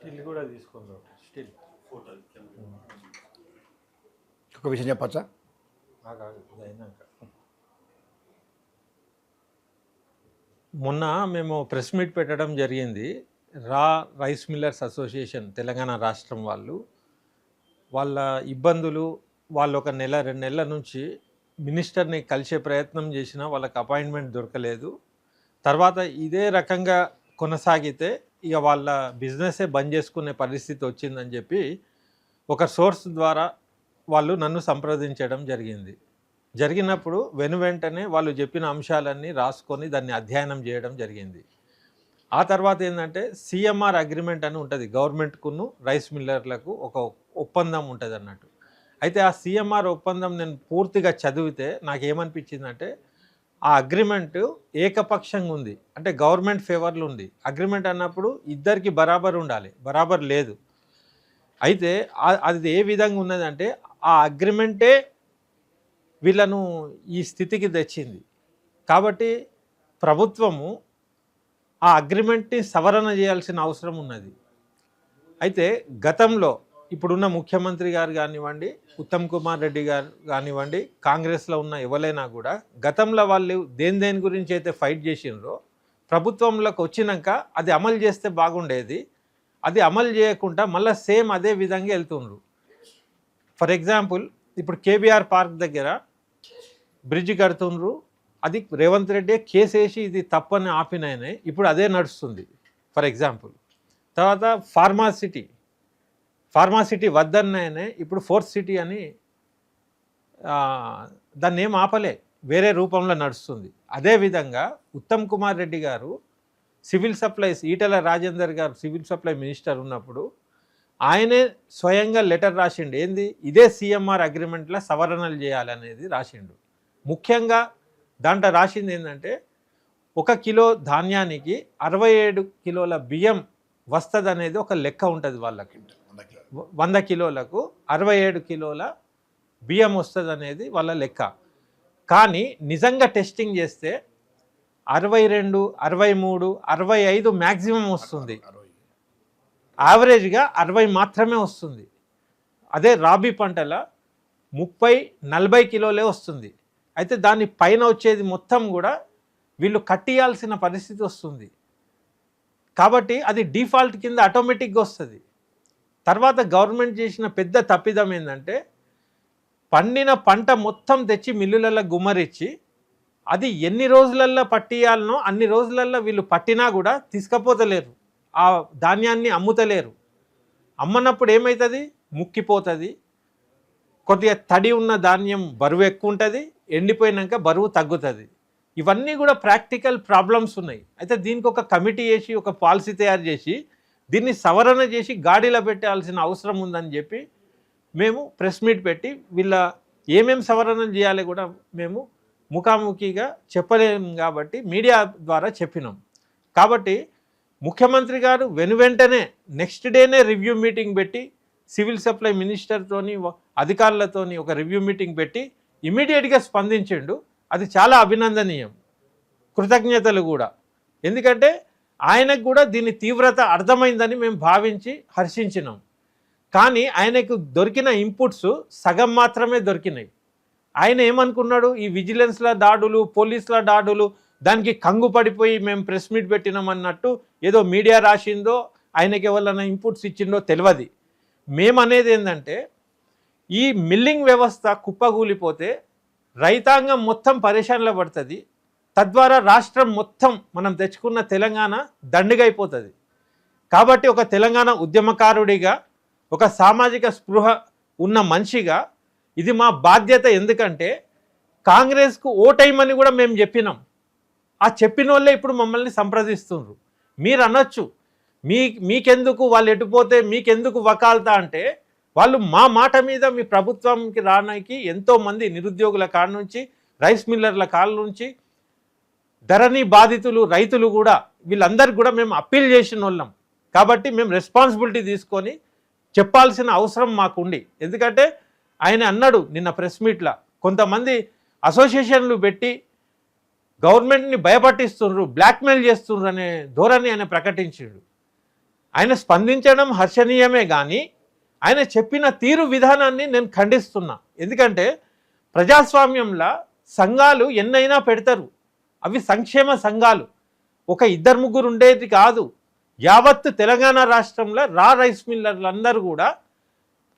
Still కూడా తీసుకుందాం. Still ఒక విషయం చెప్పచ్చా? అయినాక మొన్న మేము ప్రెస్ మీట్ పెట్టడం జరిగింది. రైస్ మిల్లర్స్ అసోసియేషన్ తెలంగాణ రాష్ట్రం వాళ్ళ ఇబ్బందులు, వాళ్ళు ఒక నెల 2 నెలల నుంచి మినిస్టర్ని కలిసే ప్రయత్నం చేసినా వాళ్ళకి అపాయింట్మెంట్ దొరకలేదు. తర్వాత ఇదే రకంగా కొనసాగితే ఇక వాళ్ళ బిజినెసే బంద్ చేసుకునే పరిస్థితి వచ్చిందని చెప్పి ఒక సోర్స్ ద్వారా వాళ్ళు నన్ను సంప్రదించడం జరిగినప్పుడు వెంటనే వాళ్ళు చెప్పిన అంశాలన్నీ రాసుకొని దాన్ని అధ్యయనం చేయడం జరిగింది. ఆ తర్వాత ఏంటంటే సిఎంఆర్ అగ్రిమెంట్ అని ఉంటుంది, గవర్నమెంట్కును రైస్ మిల్లర్లకు ఒక ఒప్పందం ఉంటుంది అన్నట్టు. అయితే ఆ సిఎంఆర్ ఒప్పందం నేను పూర్తిగా చదివితే నాకేమనిపించిందంటే ఆ అగ్రిమెంట్ ఏకపక్షంగా ఉంది, అంటే గవర్నమెంట్ ఫేవర్లు ఉంది. అగ్రిమెంట్ అన్నప్పుడు ఇద్దరికి బరాబర్ ఉండాలి, బరాబర్ లేదు. అయితే అది ఏ విధంగా ఉన్నదంటే ఆ అగ్రిమెంటే వీళ్ళను ఈ స్థితికి తెచ్చింది. కాబట్టి ప్రభుత్వము ఆ అగ్రిమెంట్ని సవరణ చేయాల్సిన అవసరం ఉన్నది. అయితే గతంలో ఇప్పుడున్న ముఖ్యమంత్రి గారు కానివ్వండి, ఉత్తమ్ కుమార్ రెడ్డి గారు కానివ్వండి, కాంగ్రెస్లో ఉన్న ఎవరైనా కూడా గతంలో వాళ్ళు దేని గురించి అయితే ఫైట్ చేసినారో ప్రభుత్వంలోకి వచ్చినాక అది అమలు చేస్తే బాగుండేది. అది అమలు చేయకుండా మళ్ళీ సేమ్ అదే విధంగా వెళ్తుండ్రు. ఫర్ ఎగ్జాంపుల్ ఇప్పుడు కేబీఆర్ పార్క్ దగ్గర బ్రిడ్జ్ కడుతుండ్రు, అది రేవంత్ రెడ్డి కేసు వేసి ఇది తప్పని ఆపినాయనే, ఇప్పుడు అదే నడుస్తుంది ఫర్ ఎగ్జాంపుల్. తర్వాత ఫార్మాసిటీ వద్దన్నాయనే ఇప్పుడు 4th సిటీ అని దాన్ని ఏం ఆపలే, వేరే రూపంలో నడుస్తుంది. అదేవిధంగా ఉత్తమ్ కుమార్ రెడ్డి గారు సివిల్ సప్లైస్, ఈటెల రాజేందర్ గారు సివిల్ సప్లై మినిస్టర్ ఉన్నప్పుడు ఆయనే స్వయంగా లెటర్ రాసిండు, ఏంది ఇదే సిఎంఆర్ అగ్రిమెంట్లో సవరణలు చేయాలనేది రాసిండు. ముఖ్యంగా దాంట్లో రాసింది ఏంటంటే 1 కిలో ధాన్యానికి 67 కిలోల బియ్యం వస్తుంది అనేది ఒక లెక్క ఉంటుంది వాళ్ళకి. 100 కిలోలకు 67 కిలోల బియ్యం వస్తుంది అనేది వాళ్ళ లెక్క. కానీ నిజంగా టెస్టింగ్ చేస్తే 62, 63, 65 మ్యాక్సిమం వస్తుంది, యావరేజ్గా 60 మాత్రమే వస్తుంది. అదే రాబీ పంటల 30-40 కిలోలే వస్తుంది. అయితే దాని పైన వచ్చేది మొత్తం కూడా వీళ్ళు కట్టియాల్సిన పరిస్థితి వస్తుంది. కాబట్టి అది డిఫాల్ట్ కింద ఆటోమేటిక్గా వస్తుంది. తర్వాత గవర్నమెంట్ చేసిన పెద్ద తప్పిదం ఏంటంటే పండిన పంట మొత్తం తెచ్చి మిల్లులలో గుమ్మరిచ్చి అది ఎన్ని రోజులల్లో పట్టియాలనో అన్ని రోజులల్లో వీళ్ళు పట్టినా కూడా తీసుకపోతలేరు, ఆ ధాన్యాన్ని అమ్ముతలేరు. అమ్మనప్పుడు ఏమవుతుంది, ముక్కిపోతుంది. కొద్దిగా తడి ఉన్న ధాన్యం బరువు ఎక్కువ ఉంటుంది, ఎండిపోయినాక బరువు తగ్గుతుంది. ఇవన్నీ కూడా ప్రాక్టికల్ ప్రాబ్లమ్స్ ఉన్నాయి. అయితే దీనికి ఒక కమిటీ వేసి ఒక పాలసీ తయారు చేసి దీన్ని సవరణ చేసి గాడిలో పెట్టాల్సిన అవసరం ఉందని చెప్పి మేము ప్రెస్ మీట్ పెట్టి వీళ్ళ ఏమేం సవరణలు చేయాలి కూడా మేము ముఖాముఖిగా చెప్పలేము కాబట్టి మీడియా ద్వారా చెప్పినాం. కాబట్టి ముఖ్యమంత్రి గారు వెంటనే నెక్స్ట్ డేనే రివ్యూ మీటింగ్ పెట్టి సివిల్ సప్లై మినిస్టర్తోని అధికారులతోని ఒక రివ్యూ మీటింగ్ పెట్టి ఇమీడియట్గా స్పందించిండు. అది చాలా అభినందనీయం, కృతజ్ఞతలు కూడా. ఎందుకంటే ఆయనకు కూడా దీని తీవ్రత అర్థమైందని మేము భావించి హర్షించినాం. కానీ ఆయనకు దొరికిన ఇన్పుట్స్ సగం మాత్రమే దొరికినాయి. ఆయన ఏమనుకున్నాడు, ఈ విజిలెన్స్ల దాడులు, పోలీసుల దాడులు దానికి కంగు పడిపోయి మేము ప్రెస్ మీట్ పెట్టినాం అన్నట్టు ఏదో మీడియా రాసిందో ఆయనకి ఎవరైనా ఇన్పుట్స్ ఇచ్చిందో తెలియదు. మేమనేది ఏంటంటే ఈ మిల్లింగ్ వ్యవస్థ కుప్పగూలిపోతే రైతాంగం మొత్తం పరేషాన్లో పడుతుంది. తద్వారా రాష్ట్రం మొత్తం మనం తెచ్చుకున్న తెలంగాణ దండిగైపోతుంది. కాబట్టి ఒక తెలంగాణ ఉద్యమకారుడిగా, ఒక సామాజిక స్పృహ ఉన్న మనిషిగా ఇది మా బాధ్యత. ఎందుకంటే కాంగ్రెస్కు ఓటైమని కూడా మేము చెప్పినాం. ఆ చెప్పిన వాళ్ళే ఇప్పుడు మమ్మల్ని సంప్రదిస్తున్నారు. మీరు అనొచ్చు మీకెందుకు వాళ్ళు ఎటుపోతే మీకెందుకు వకాల్తా అంటే, వాళ్ళు మా మాట మీద మీ ప్రభుత్వంకి రానికి ఎంతోమంది నిరుద్యోగుల కాడ నుంచి, రైస్ మిల్లర్ల కాడ నుంచి, ధరణి బాధితులు, రైతులు కూడా వీళ్ళందరికీ కూడా మేము అప్పీల్ చేసిన వాళ్ళం. కాబట్టి మేము రెస్పాన్సిబిలిటీ తీసుకొని చెప్పాల్సిన అవసరం మాకుండి. ఎందుకంటే ఆయన అన్నాడు నిన్న ప్రెస్ మీట్లో, కొంతమంది అసోసియేషన్లు పెట్టి గవర్నమెంట్ని భయపట్టిస్తున్నారు, బ్లాక్మెయిల్ చేస్తున్నారు అనే ధోరణి ఆయన ప్రకటించాడు. ఆయన స్పందించడం హర్షణీయమే కానీ ఆయన చెప్పిన తీరు విధానాన్ని నేను ఖండిస్తున్నా. ఎందుకంటే ప్రజాస్వామ్యంలో సంఘాలు ఎన్నైనా పెడతారు, అవి సంక్షేమ సంఘాలు, ఒక ఇద్దరు ముగ్గురు ఉండేది కాదు. యావత్తు తెలంగాణ రాష్ట్రంలో రైస్ మిల్లర్లు అందరూ కూడా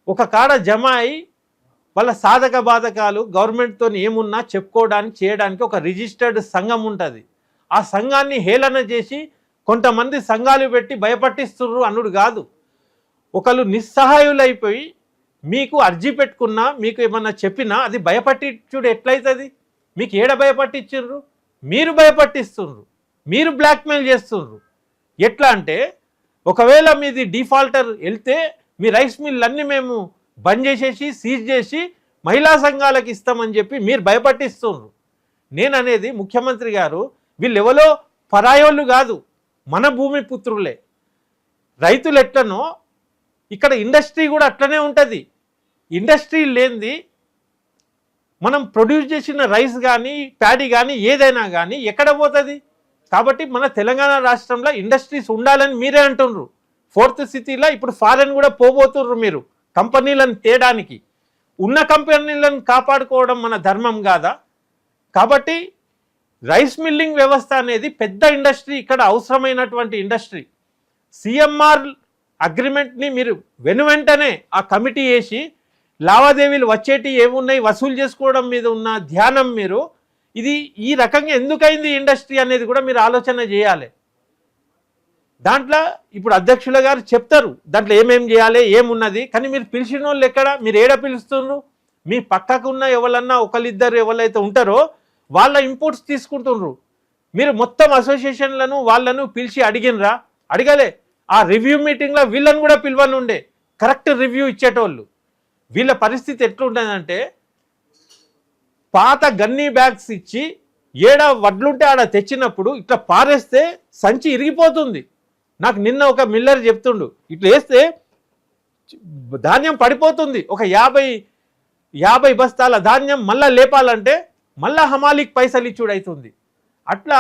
ఒక కాడ జమ అయి వాళ్ళ సాధక బాధకాలు గవర్నమెంట్తో ఏమున్నా చెప్పుకోవడానికి చేయడానికి ఒక రిజిస్టర్డ్ సంఘం ఉంటుంది. ఆ సంఘాన్ని హేళన చేసి కొంతమంది సంఘాలు పెట్టి భయపట్టిస్తున్నారు అనుడు కాదు. ఒకళ్ళు నిస్సహాయులైపోయి మీకు అర్జీ పెట్టుకున్నా మీకు ఏమన్నా చెప్పినా అది భయపట్టించుడు ఎట్లయితుంది? మీకు ఏడ భయపట్టించుర్రు? మీరు భయపట్టిస్తున్నారు, మీరు బ్లాక్మెయిల్ చేస్తున్నారు. ఎట్లా అంటే ఒకవేళ మీది డిఫాల్టర్ వెళ్తే మీ రైస్ మిల్ అన్నీ మేము బంద్ చేసేసి సీజ్ చేసి మహిళా సంఘాలకు ఇస్తామని చెప్పి మీరు భయపట్టిస్తున్నారు. నేను అనేది ముఖ్యమంత్రి గారు వీళ్ళు ఎవరో పరాయోళ్ళు కాదు, మన భూమి పుత్రులే. రైతులు ఎట్లనో ఇక్కడ ఇండస్ట్రీ కూడా అట్లనే ఉంటుంది. ఇండస్ట్రీ లేనిది మనం ప్రొడ్యూస్ చేసిన రైస్ కానీ ప్యాడీ కానీ ఏదైనా కానీ ఎక్కడ పోతుంది? కాబట్టి మన తెలంగాణ రాష్ట్రంలో ఇండస్ట్రీస్ ఉండాలని మీరే అంటున్నారు. 4th సిటీలో ఇప్పుడు ఫారెన్ కూడా పోబోతుర్రు మీరు కంపెనీలను తేడానికి. ఉన్న కంపెనీలను కాపాడుకోవడం మన ధర్మం కాదా? కాబట్టి రైస్ మిల్లింగ్ వ్యవస్థ అనేది పెద్ద ఇండస్ట్రీ, ఇక్కడ అవసరమైనటువంటి ఇండస్ట్రీ. సిఎంఆర్ అగ్రిమెంట్ని మీరు వెనువెంటనే ఆ కమిటీ వేసి లావాదేవీలు వచ్చేటి ఏమున్నాయి వసూలు చేసుకోవడం మీద ఉన్న ధ్యానం మీరు ఇది ఈ రకంగా ఎందుకైంది ఇండస్ట్రీ అనేది కూడా మీరు ఆలోచన చేయాలి. దాంట్లో ఇప్పుడు అధ్యక్షుల గారు చెప్తారు దాంట్లో ఏమేం చేయాలి ఏమున్నది, కానీ మీరు పిలిచిన వాళ్ళు ఎక్కడ? మీరు ఏడ పిలుస్తున్నారు? మీ పక్కకున్న ఎవరన్నా ఒకళ్ళిద్దరు ఎవరైతే ఉంటారో వాళ్ళ ఇంపోర్ట్స్ తీసుకుంటున్నారు. మీరు మొత్తం అసోసియేషన్లను వాళ్ళను పిలిచి అడిగినరా? అడగలే. ఆ రివ్యూ మీటింగ్లో వీళ్ళని కూడా పిలవని ఉండే, కరెక్ట్ రివ్యూ ఇచ్చేటోళ్ళు. వీళ్ళ పరిస్థితి ఎట్లుంటుందంటే పాత గన్నీ బ్యాగ్స్ ఇచ్చి ఏడ వడ్లుంటే ఆడ తెచ్చినప్పుడు ఇట్లా పారేస్తే సంచి ఇరిగిపోతుంది. నాకు నిన్న ఒక మిల్లర్ చెప్తుండు, ఇట్లా వేస్తే ధాన్యం పడిపోతుంది. ఒక 50 బస్తాల ధాన్యం మళ్ళా లేపాలంటే మళ్ళా హమాలీకి పైసలు ఇచ్చుడు అవుతుంది. అట్లా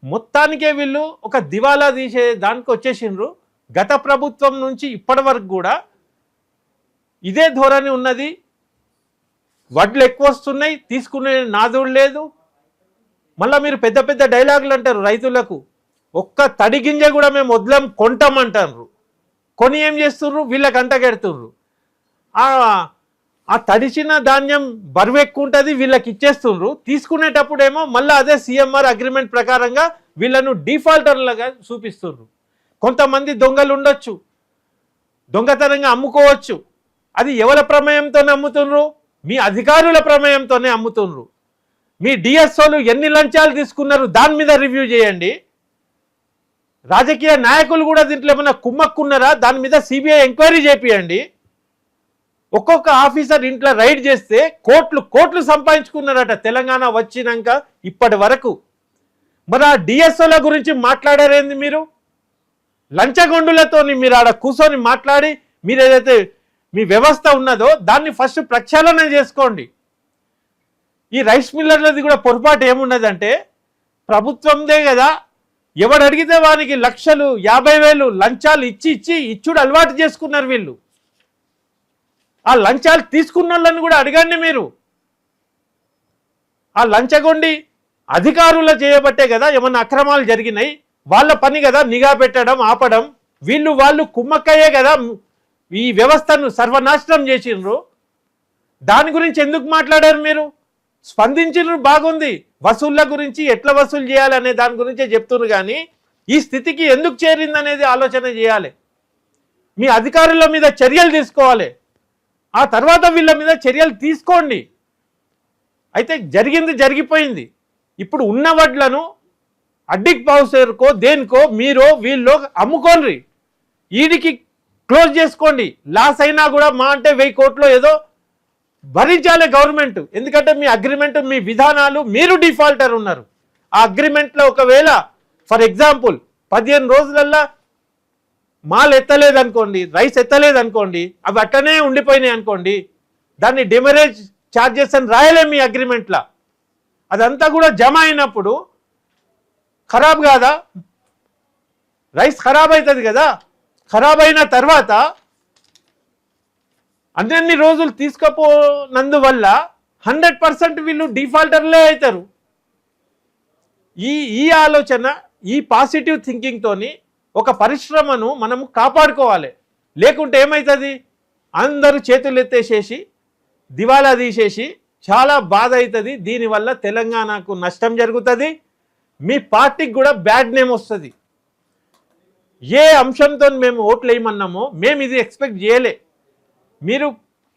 మొత్తానికే వీళ్ళు ఒక దివాలా తీసే దానికి వచ్చేసిండ్రు. గత ప్రభుత్వం నుంచి ఇప్పటి వరకు కూడా ఇదే ధోరణి ఉన్నది. వడ్లు ఎక్కువ వస్తున్నాయి, తీసుకునే నాదుడు లేదు. మళ్ళీ మీరు పెద్ద పెద్ద డైలాగులు అంటారు రైతులకు. ఒక్క తడి గింజ కూడా మేము వదలం కొంటామంటారు. కొని ఏం చేస్తుర్రు? వీళ్ళకి అంటగెడుతుర్రు. ఆ తడిచిన ధాన్యం బరువు ఎక్కువ ఉంటుంది, వీళ్ళకి ఇచ్చేస్తున్నారు. తీసుకునేటప్పుడేమో మళ్ళీ అదే సిఎంఆర్ అగ్రిమెంట్ ప్రకారంగా వీళ్ళను డిఫాల్టర్లుగా చూపిస్తున్నారు. కొంతమంది దొంగలు ఉండొచ్చు, దొంగతనంగా అమ్ముకోవచ్చు. అది ఎవరి ప్రమేయంతోనే అమ్ముతున్నారు? మీ అధికారుల ప్రమేయంతోనే అమ్ముతున్నారు. మీ డిఎస్ఓలు ఎన్ని లంచాలు తీసుకున్నారు దాని మీద రివ్యూ చేయండి. రాజకీయ నాయకులు కూడా దీంట్లో ఏమైనా కుమ్మక్కున్నారా దాని మీద సిబిఐ ఎంక్వైరీ చేపియండి. ఒక్కొక్క ఆఫీసర్ ఇంట్లో రైడ్ చేస్తే కోట్లు సంపాదించుకున్నారట తెలంగాణ వచ్చినాక ఇప్పటి వరకు. మరి ఆ డిఎస్ఓల గురించి మాట్లాడారేంది మీరు? లంచగొండులతో మీరు ఆడ కూర్చొని మాట్లాడి మీరు ఏదైతే మీ వ్యవస్థ ఉన్నదో దాన్ని ఫస్ట్ ప్రక్షాళన చేసుకోండి. ఈ రైస్ మిల్లర్లది కూడా పొరపాటు ఏమున్నదంటే ప్రభుత్వందే కదా, ఎవడు అడిగితే వానికి లక్షలు 50,000 లంచాలు ఇచ్చుడు అలవాటు చేసుకున్నారు వీళ్ళు. ఆ లంచాలు తీసుకున్న వాళ్ళని కూడా అడగండి మీరు. ఆ లంచగొండి అధికారులు చేయబట్టే కదా ఏమన్నా అక్రమాలు జరిగినాయి, వాళ్ళ పని కదా నిఘా పెట్టడం ఆపడం. వాళ్ళు కుమ్మక్కయ్యే కదా ఈ వ్యవస్థను సర్వనాశనం చేసిండ్రు. దాని గురించి ఎందుకు మాట్లాడారు మీరు? స్పందించిండ్రు, బాగుంది. వసూళ్ళ గురించి ఎట్లా వసూలు చేయాలనే దాని గురించే చెప్తున్నారు. కానీ ఈ స్థితికి ఎందుకు చేరిందనేది ఆలోచన చేయాలి. మీ అధికారుల మీద చర్యలు తీసుకోవాలి, ఆ తర్వాత వీళ్ళ మీద చర్యలు తీసుకోండి. అయితే జరిగింది జరిగిపోయింది. ఇప్పుడు ఉన్న వడ్లను అడ్డిక్ పౌసర్కో దేనికో మీరో వీళ్ళో అమ్ముకోండి, ఈడికి క్లోజ్ చేసుకోండి. లాస్ అయినా కూడా మా అంటే 1000 కోట్లు ఏదో భరించాలి గవర్నమెంట్. ఎందుకంటే మీ అగ్రిమెంట్ మీ విధానాలు మీరు డిఫాల్టర్ ఉన్నారు. ఆ అగ్రిమెంట్లో ఒకవేళ ఫర్ ఎగ్జాంపుల్ 15 రోజులల్లో మాల్ ఎత్తలేదనుకోండి, రైస్ ఎత్తలేదనుకోండి, అవి అట్లనే ఉండిపోయినాయి అనుకోండి, దాన్ని డిమరేజ్ ఛార్జెస్ అని రాయలే మీ అగ్రిమెంట్లో. అదంతా కూడా జమ అయినప్పుడు ఖరాబ్ కాదా? రైస్ ఖరాబ్ అవుతుంది కదా. ఖరాబ్ అయిన తర్వాత అన్ని రోజులు తీసుకపోనందువల్ల 100% వీళ్ళు డిఫాల్టర్లే అవుతారు. ఈ ఆలోచన, ఈ పాజిటివ్ థింకింగ్తోని ఒక పరిశ్రమను మనము కాపాడుకోవాలి. లేకుంటే ఏమవుతుంది, అందరూ చేతులు ఎత్తేసేసి దివాలా తీసేసి చాలా బాధ అవుతుంది. దీనివల్ల తెలంగాణకు నష్టం జరుగుతుంది, మీ పార్టీకి కూడా బ్యాడ్ నేమ్ వస్తుంది. ఏ అంశంతో మేము ఓట్లు వేయమన్నామో మేము ఇది ఎక్స్పెక్ట్ చేయలే. మీరు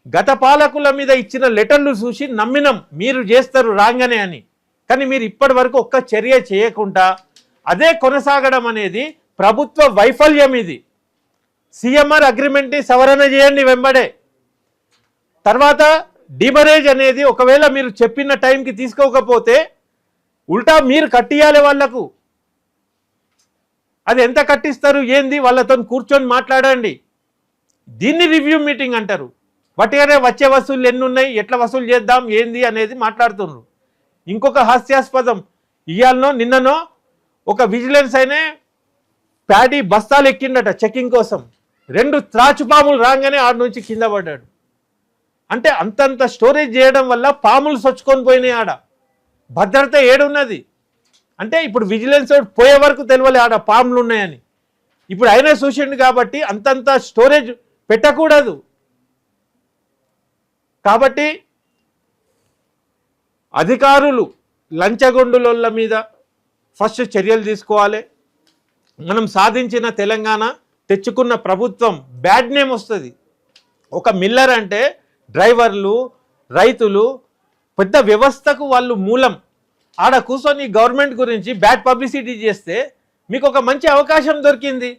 గత పాలకుల మీద ఇచ్చిన లెటర్లు చూసి నమ్మినాం మీరు చేస్తారు రాగానే అని. కానీ మీరు ఇప్పటి వరకు ఒక్క చర్య చేయకుండా అదే కొనసాగడం అనేది ప్రభుత్వ వైఫల్యం. ఇది సిఎంఆర్ అగ్రిమెంట్ని సవరణ చేయండి వెంబడే. తర్వాత డిమరేజ్ అనేది ఒకవేళ మీరు చెప్పిన టైంకి తీసుకోకపోతే ఉల్టా మీరు కట్టియాలి వాళ్లకు. అది ఎంత కట్టిస్తారు ఏంది వాళ్ళతో కూర్చొని మాట్లాడండి. దీన్ని రివ్యూ మీటింగ్ అంటారు. వాటిగానే వచ్చే వసూళ్ళు ఎన్ని ఉన్నాయి, ఎట్లా వసూలు చేద్దాం ఏంది అనేది మాట్లాడుతున్నారు. ఇంకొక హాస్యాస్పదం, ఇవాళనో నిన్ననో ఒక విజిలెన్స్ అయినే ప్యాడీ బస్తాలు ఎక్కిండట చెకింగ్ కోసం. 2 త్రాచుపాములు రాగానే ఆడ నుంచి కింద పడ్డాడు. అంటే అంతంత స్టోరేజ్ చేయడం వల్ల పాములు సొచ్చుకొని పోయినాయి. ఆడ భద్రత ఏడున్నది అంటే ఇప్పుడు విజిలెన్స్ పోయే వరకు తెలియలే ఆడ పాములు ఉన్నాయని. ఇప్పుడు అయినా చూసిండు కాబట్టి అంతంత స్టోరేజ్ పెట్టకూడదు. కాబట్టి అధికారులు లంచగొండుల మీద ఫస్ట్ చర్యలు తీసుకోవాలి. మనం సాధించిన తెలంగాణ, తెచ్చుకున్న ప్రభుత్వం బ్యాడ్ నేమ్ వస్తుంది. ఒక మిల్లర్ అంటే డ్రైవర్లు, రైతులు, పెద్ద వ్యవస్థకు వాళ్ళు మూలం. ఆడ కూర్చొని గవర్నమెంట్ గురించి బ్యాడ్ పబ్లిసిటీ చేస్తే మీకు ఒక మంచి అవకాశం దొరికింది,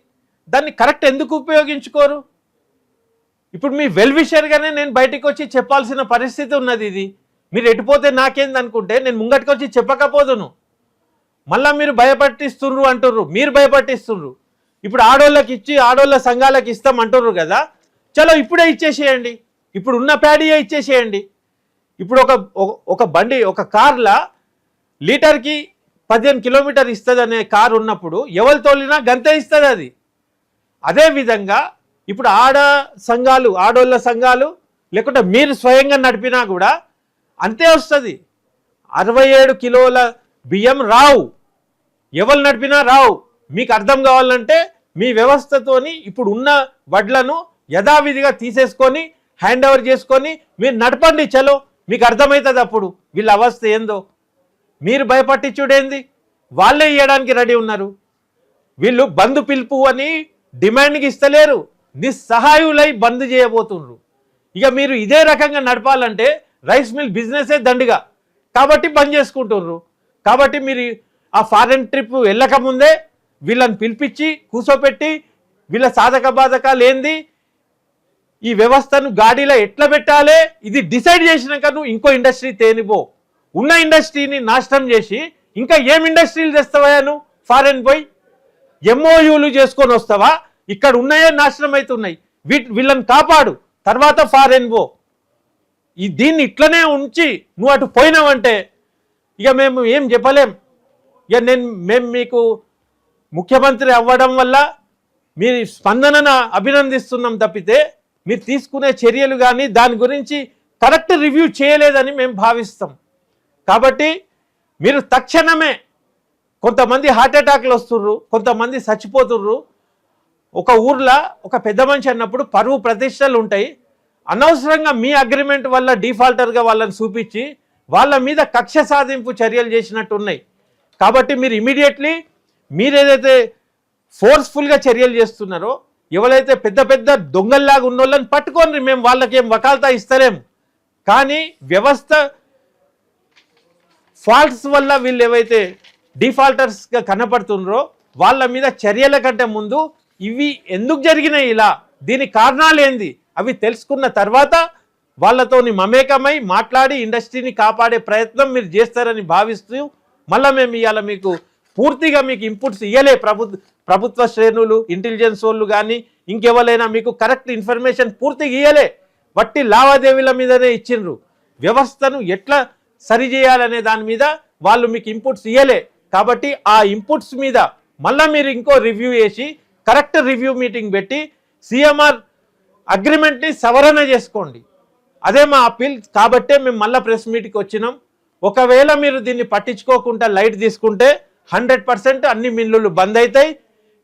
దాన్ని కరెక్ట్ ఎందుకు ఉపయోగించుకోరు? ఇప్పుడు మీ వెల్ విషర్గానే నేను బయటికి వచ్చి చెప్పాల్సిన పరిస్థితి ఉన్నది. ఇది మీరు ఎటుపోతే నాకేంది అనుకుంటే నేను ముంగటికి వచ్చి చెప్పకపోదును. మళ్ళీ మీరు భయపట్టిస్తుర్రు అంటుర్రు, మీరు భయపట్టిస్తుర్రు. ఇప్పుడు ఆడోళ్ళకి ఇచ్చి ఆడోళ్ళ సంఘాలకు ఇస్తాం అంటుర్రు కదా, చలో ఇప్పుడే ఇచ్చేసేయండి. ఇప్పుడు ఉన్న ప్యాడీయే ఇచ్చేసేయండి. ఇప్పుడు ఒక బండి, ఒక కార్లా లీటర్కి 15 కిలోమీటర్ ఇస్తుంది అనే కారు ఉన్నప్పుడు ఎవరు తోలినా గంతే ఇస్తుంది అది. అదేవిధంగా ఇప్పుడు ఆడోళ్ళ సంఘాలు లేకుంటే మీరు స్వయంగా నడిపినా కూడా అంతే వస్తుంది. 67 కిలోల బియ్యం రావు, ఎవరు నడిపినా రావు. మీకు అర్థం కావాలంటే మీ వ్యవస్థతోని ఇప్పుడు ఉన్న వడ్లను యథావిధిగా తీసేసుకొని హ్యాండ్ ఓవర్ చేసుకొని మీరు నడపండి, చలో మీకు అర్థమవుతుంది అప్పుడు వీళ్ళ అవస్థ ఏందో. మీరు భయపట్టించుడేంది, వాళ్ళే ఇవ్వడానికి రెడీ ఉన్నారు. వీళ్ళు బంద్ పిలుపు అని డిమాండ్కి ఇస్తలేరు, నిస్సహాయులై బంద్ చేయబోతున్నారు. ఇక మీరు ఇదే రకంగా నడపాలంటే రైస్ మిల్ బిజినెసే దండిగా, కాబట్టి బంద్ చేసుకుంటున్నారు. కాబట్టి మీరు ఆ ఫారెన్ ట్రిప్ వెళ్ళకముందే వీళ్ళని పిలిపించి కూర్చోపెట్టి వీళ్ళ సాధక బాధకాలు ఏంది, ఈ వ్యవస్థను గాడిలో ఎట్లా పెట్టాలి ఇది డిసైడ్ చేసినాక నువ్వు ఇంకో ఇండస్ట్రీ తేనిపో. ఉన్న ఇండస్ట్రీని నాశనం చేసి ఇంకా ఏం ఇండస్ట్రీలు తెస్తావా నువ్వు? ఫారెన్ పోయి ఎంఓయూలు చేసుకొని వస్తావా? ఇక్కడ ఉన్నాయే నాశనం అవుతున్నాయి, వీళ్ళని కాపాడు, తర్వాత ఫారెన్ పో. దీన్ని ఇట్లనే ఉంచి నువ్వు అటు పోయినావంటే ఇక మేము ఏం చెప్పలేం. ఇక మేము మీకు ముఖ్యమంత్రి అవ్వడం వల్ల మీ స్పందనను అభినందిస్తున్నాం తప్పితే మీరు తీసుకునే చర్యలు కానీ దాని గురించి కరెక్ట్ రివ్యూ చేయలేదని మేము భావిస్తాం. కాబట్టి మీరు తక్షణమే, కొంతమంది హార్ట్ అటాక్లు వస్తుర్రు, కొంతమంది చచ్చిపోతుర్రు. ఒక ఊర్లో ఒక పెద్ద మనిషి అన్నప్పుడు పరువు ప్రతిష్టలు ఉంటాయి. అనవసరంగా మీ అగ్రిమెంట్ వల్ల డిఫాల్టర్గా వాళ్ళని చూపించి వాళ్ళ మీద కక్ష సాధింపు చర్యలు చేసినట్టు ఉన్నాయి. కాబట్టి మీరు ఇమీడియట్లీ మీరు ఏదైతే ఫోర్స్ఫుల్గా చర్యలు చేస్తున్నారో, ఎవరైతే పెద్ద పెద్ద దొంగల్లాగా ఉన్న వాళ్ళని పట్టుకొని మేము వాళ్ళకేం వకాల్తా ఇస్తలేము. కానీ వ్యవస్థ ఫాల్ట్స్ వల్ల వీళ్ళు ఏవైతే డిఫాల్టర్స్గా కనపడుతున్నారో వాళ్ళ మీద చర్యల కంటే ముందు ఇవి ఎందుకు జరిగినాయి, ఇలా దీని కారణాలు ఏంది అవి తెలుసుకున్న తర్వాత వాళ్ళతోని మమేకమై మాట్లాడి ఇండస్ట్రీని కాపాడే ప్రయత్నం మీరు చేస్తారని భావిస్తూ మళ్ళీ మేము ఇవాళ మీకు పూర్తిగా మీకు ఇన్పుట్స్ ఇవ్వలే. ప్రభుత్వ శ్రేణులు, ఇంటెలిజెన్స్ వాళ్ళు కానీ ఇంకెవరైనా మీకు కరెక్ట్ ఇన్ఫర్మేషన్ పూర్తిగా ఇవ్వలే. వట్టి లావాదేవీల మీదనే ఇచ్చిండ్రు. వ్యవస్థను ఎట్లా సరిచేయాలనే దాని మీద వాళ్ళు మీకు ఇన్పుట్స్ ఇవ్వలే. కాబట్టి ఆ ఇన్పుట్స్ మీద మళ్ళీ మీరు ఇంకో రివ్యూ చేసి కరెక్ట్ రివ్యూ మీటింగ్ పెట్టి సిఎంఆర్ అగ్రిమెంట్ని సవరణ చేసుకోండి. అదే మా అప్పీల్. కాబట్టే మేము మళ్ళీ ప్రెస్ మీట్కి వచ్చినాం. ఒకవేళ మీరు దీన్ని పట్టించుకోకుండా లైట్ తీసుకుంటే 100% అన్ని మిల్లులు బంద్ అవుతాయి.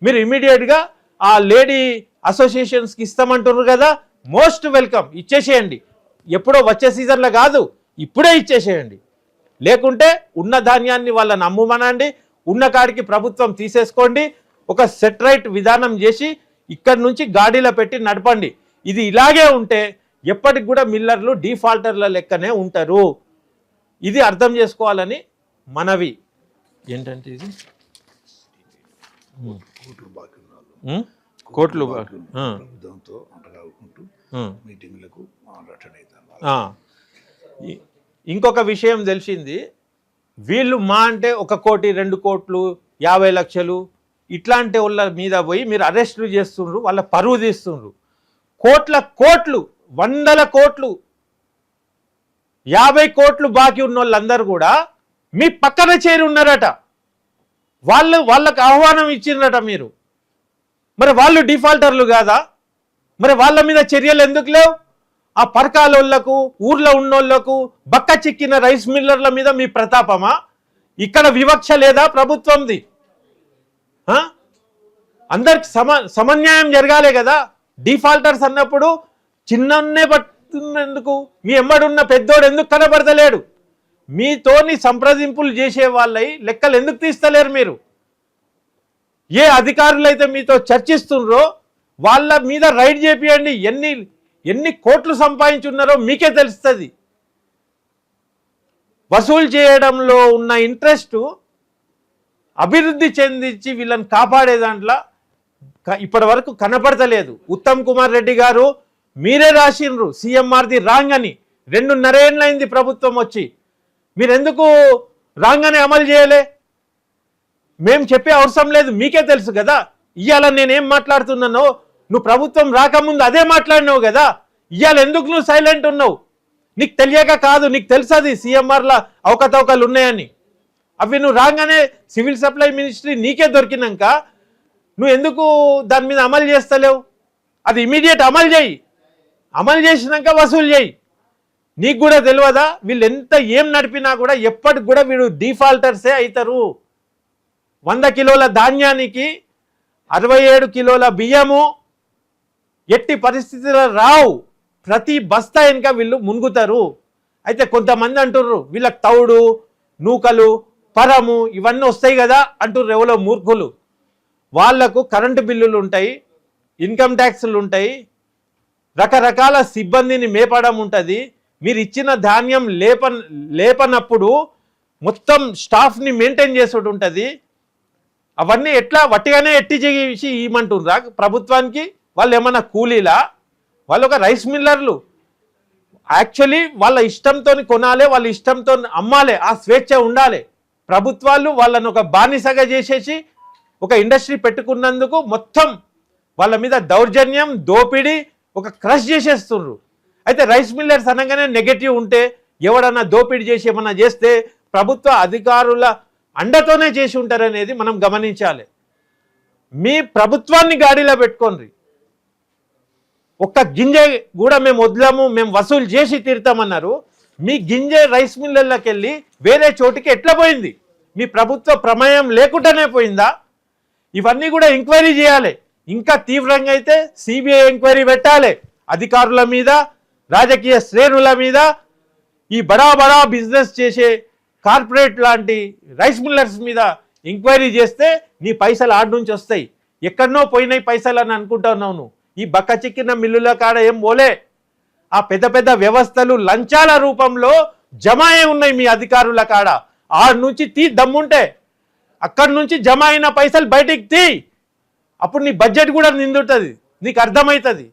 మీరు ఇమీడియట్గా ఆ లేడీ అసోసియేషన్స్కి ఇస్తామంటున్నారు కదా, మోస్ట్ వెల్కమ్, ఇచ్చేసేయండి. ఎప్పుడో వచ్చే సీజన్లో కాదు, ఇప్పుడే ఇచ్చేసేయండి. లేకుంటే ఉన్న ధాన్యాన్ని వాళ్ళని అమ్ముమనండి, ఉన్న కాడికి ప్రభుత్వం తీసేసుకోండి. ఒక సెటరైట్ విధానం చేసి ఇక్కడి నుంచి గాడిలో పెట్టి నడపండి. ఇది ఇలాగే ఉంటే ఎప్పటికి కూడా మిల్లర్లు డిఫాల్టర్ల లెక్కనే ఉంటారు. ఇది అర్థం చేసుకోవాలని మనవి. ఏంటంటే ఇది కోట్లు ప్రభుత్వంతో అంటగాకుంటూ మీటింగ్లకు అటెండ్ అవుతాను. ఇంకొక విషయం తెలిసింది, వీళ్ళు మా అంటే 1 కోటి 2 కోట్లు 50 లక్షలు ఇట్లాంటి వాళ్ళ మీద పోయి మీరు అరెస్టులు చేస్తుండ్రు, వాళ్ళ పరువు తీస్తుండ్రు. కోట్లు 100 కోట్లు 50 కోట్లు బాకీ ఉన్న వాళ్ళందరూ కూడా మీ పక్కన చేరి ఉన్నారట. వాళ్ళకు ఆహ్వానం ఇచ్చిండ్రట మీరు. మరి వాళ్ళు డిఫాల్టర్లు కాదా? మరి వాళ్ళ మీద చర్యలు ఎందుకు లేవు? ఆ పరకాలోళ్లకు, ఊర్లో ఉన్నోళ్లకు, బక్క చిక్కిన రైస్ మిల్లర్ల మీద మీ ప్రతాపమా? ఇక్కడ వివక్ష లేదా ప్రభుత్వంది? అందరికి సమన్యాయం జరగాలే కదా. డిఫాల్టర్స్ అన్నప్పుడు చిన్నన్నే పట్టున్నందుకు మీ ఎమ్మడున్న పెద్దోడు ఎందుకు కనబడతలేడు? మీతోని సంప్రదింపులు చేసే వాళ్ళై లెక్కలు ఎందుకు తీస్తలేరు మీరు? ఏ అధికారులైతే మీతో చర్చిస్తున్నారో వాళ్ళ మీద రైడ్ చేపియండి. ఎన్ని కోట్లు సంపాదించున్నారో మీకే తెలుస్తుంది. వసూలు చేయడంలో ఉన్న ఇంట్రెస్ట్ అభివృద్ధి చెందించి వీళ్ళని కాపాడే దాంట్లో ఇప్పటి వరకు కనపడతలేదు. ఉత్తమ్ కుమార్ రెడ్డి గారు మీరే రాసిండ్రు సిఎంఆర్ది రాంగ్ అని. 2.5 ఏళ్ళైంది ప్రభుత్వం వచ్చి. మీరెందుకు రాంగ్ అని అమలు చేయలే? మేము చెప్పే అవసరం లేదు, మీకే తెలుసు కదా. ఇవాళ నేనేం మాట్లాడుతున్నానో నువ్వు ప్రభుత్వం రాకముందు అదే మాట్లాడినావు కదా. ఇవాళ ఎందుకు నువ్వు సైలెంట్ ఉన్నావు? నీకు తెలియక కాదు, నీకు తెలుసది సిఎంఆర్ల అవకతవకలు ఉన్నాయని. అవి నువ్వు రాగానే సివిల్ సప్లై మినిస్ట్రీ నీకే దొరికినాక నువ్వు ఎందుకు దాని మీద అమలు చేస్తలేవు? అది ఇమీడియట్ అమలు చేయి. అమలు చేసినాక వసూలు చేయి. నీకు కూడా తెలియదా? వీళ్ళు ఎంత ఏం నడిపినా కూడా ఎప్పటికి కూడా వీడు డిఫాల్టర్సే అవుతారు. 100 కిలోల ధాన్యానికి 67 కిలోల బియ్యము ఎట్టి పరిస్థితుల్లో రావు. ప్రతి బస్తా వెనుక వీళ్ళు మునుగుతారు. అయితే కొంతమంది అంటుర్రు వీళ్ళకి తౌడు, నూకలు, పరము ఇవన్నీ వస్తాయి కదా అంటుర్రు ఎవరో మూర్ఖులు. వాళ్లకు కరెంటు బిల్లులు ఉంటాయి, ఇన్కమ్ ట్యాక్స్లు ఉంటాయి, రకరకాల సిబ్బందిని మేపడం ఉంటుంది. మీరు ఇచ్చిన ధాన్యం లేపనప్పుడు మొత్తం స్టాఫ్ని మెయింటైన్ చేసేది ఉంటుంది. అవన్నీ ఎట్లా వట్టిగానే ఎట్టి చేసి ఇవ్వమంటుర్రా ప్రభుత్వానికి? వాళ్ళు ఏమన్నా కూలీలా? వాళ్ళు ఒక రైస్ మిల్లర్లు. యాక్చువల్లీ వాళ్ళ ఇష్టంతో కొనాలి, వాళ్ళ ఇష్టంతో అమ్మాలి, ఆ స్వేచ్ఛ ఉండాలి. ప్రభుత్వాలు వాళ్ళను ఒక బానిసగా చేసేసి ఒక ఇండస్ట్రీ పెట్టుకున్నందుకు మొత్తం వాళ్ళ మీద దౌర్జన్యం, దోపిడీ, ఒక క్రష్ చేసేస్తున్నారు. అయితే రైస్ మిల్లర్స్ అనగానే నెగటివ్ ఉంటే, ఎవడన్నా దోపిడీ చేసి ఏమన్నా చేస్తే ప్రభుత్వ అధికారుల అండతోనే చేసి ఉంటారనేది మనం గమనించాలి. మీ ప్రభుత్వాన్ని గాడిలో పెట్టుకోండి. ఒక్క గింజ కూడా మేము వదలము, మేము వసూలు చేసి తీరుతామన్నారు. మీ గింజ రైస్ మిల్లర్లకు వెళ్ళి వేరే చోటికి ఎట్లా పోయింది? మీ ప్రభుత్వ ప్రమేయం లేకుండానే పోయిందా? ఇవన్నీ కూడా ఎంక్వైరీ చేయాలి. ఇంకా తీవ్రంగా అయితే సిబిఐ ఎంక్వైరీ పెట్టాలి. అధికారుల మీద, రాజకీయ శ్రేణుల మీద, ఈ బడా బిజినెస్ చేసే కార్పొరేట్ లాంటి రైస్ మిల్లర్స్ మీద ఎంక్వైరీ చేస్తే నీ పైసలు ఆడ నుంచి వస్తాయి. ఎక్కడనో పోయినాయి పైసలు అని అనుకుంటున్నావు నువ్వు. ఈ బక్క చిక్కిన మిల్లుల కాడ ఏం పోలే. ఆ పెద్ద వ్యవస్థలు లంచాల రూపంలో జమ అయి ఉన్నాయి మీ అధికారుల కాడ. ఆడ నుంచి తీ దమ్ముంటే, అక్కడి నుంచి జమ అయిన పైసలు బయటికి తీ. అప్పుడు నీ బడ్జెట్ కూడా నిండుతుంది, నీకు అర్థమవుతుంది.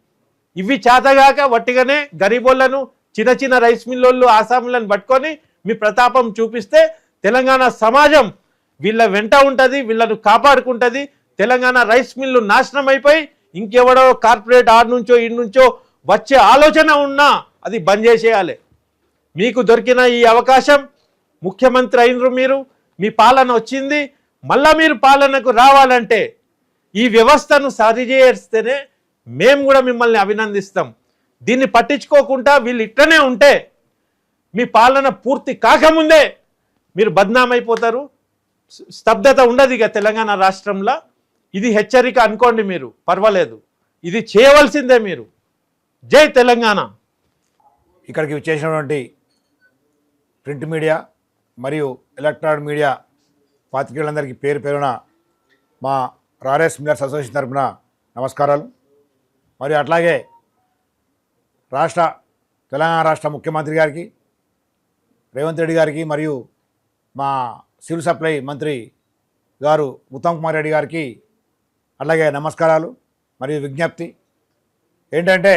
ఇవి చేతగాక వట్టిగానే గరీబోళ్లను, చిన్న రైస్ మిల్లోళ్ళు, ఆసాములను పట్టుకొని మీ ప్రతాపం చూపిస్తే తెలంగాణ సమాజం వీళ్ళ వెంట ఉంటుంది, వీళ్ళను కాపాడుకుంటుంది. తెలంగాణ రైస్ మిల్లు నాశనం అయిపోయి ఇంకెవడో కార్పొరేట్ ఆడ నుంచో ఇడి నుంచో వచ్చే ఆలోచన ఉన్నా అది బంద్ చేసేయాలి. మీకు దొరికిన ఈ అవకాశం, ముఖ్యమంత్రి అయినరు మీరు, మీ పాలన వచ్చింది. మళ్ళా మీరు పాలనకు రావాలంటే ఈ వ్యవస్థను సరిచేస్తేనే మేము కూడా మిమ్మల్ని అభినందిస్తాం. దీన్ని పట్టించుకోకుండా వీళ్ళు ఇట్లనే ఉంటే మీ పాలన పూర్తి కాకముందే మీరు బద్నామైపోతారు. స్తబ్దత ఉండదు ఇక తెలంగాణ రాష్ట్రంలో. ఇది హెచ్చరిక అనుకోండి, మీరు పర్వాలేదు, ఇది చేయవలసిందే మీరు. జై తెలంగాణ. ఇక్కడికి చేసినటువంటి ప్రింట్ మీడియా మరియు ఎలక్ట్రానిక్ మీడియా పాత్రికేయులందరికీ పేరు పేరున మా రారేస్ మిల్లర్స్ అసోసియేషన్ తరఫున నమస్కారాలు. మరియు అట్లాగే తెలంగాణ రాష్ట్ర ముఖ్యమంత్రి గారికి, రేవంత్ రెడ్డి గారికి, మరియు మా సివిల్ సప్లై మంత్రి గారు ఉత్తమ్ కుమార్ రెడ్డి గారికి అలాగే నమస్కారాలు మరియు విజ్ఞప్తి ఏంటంటే,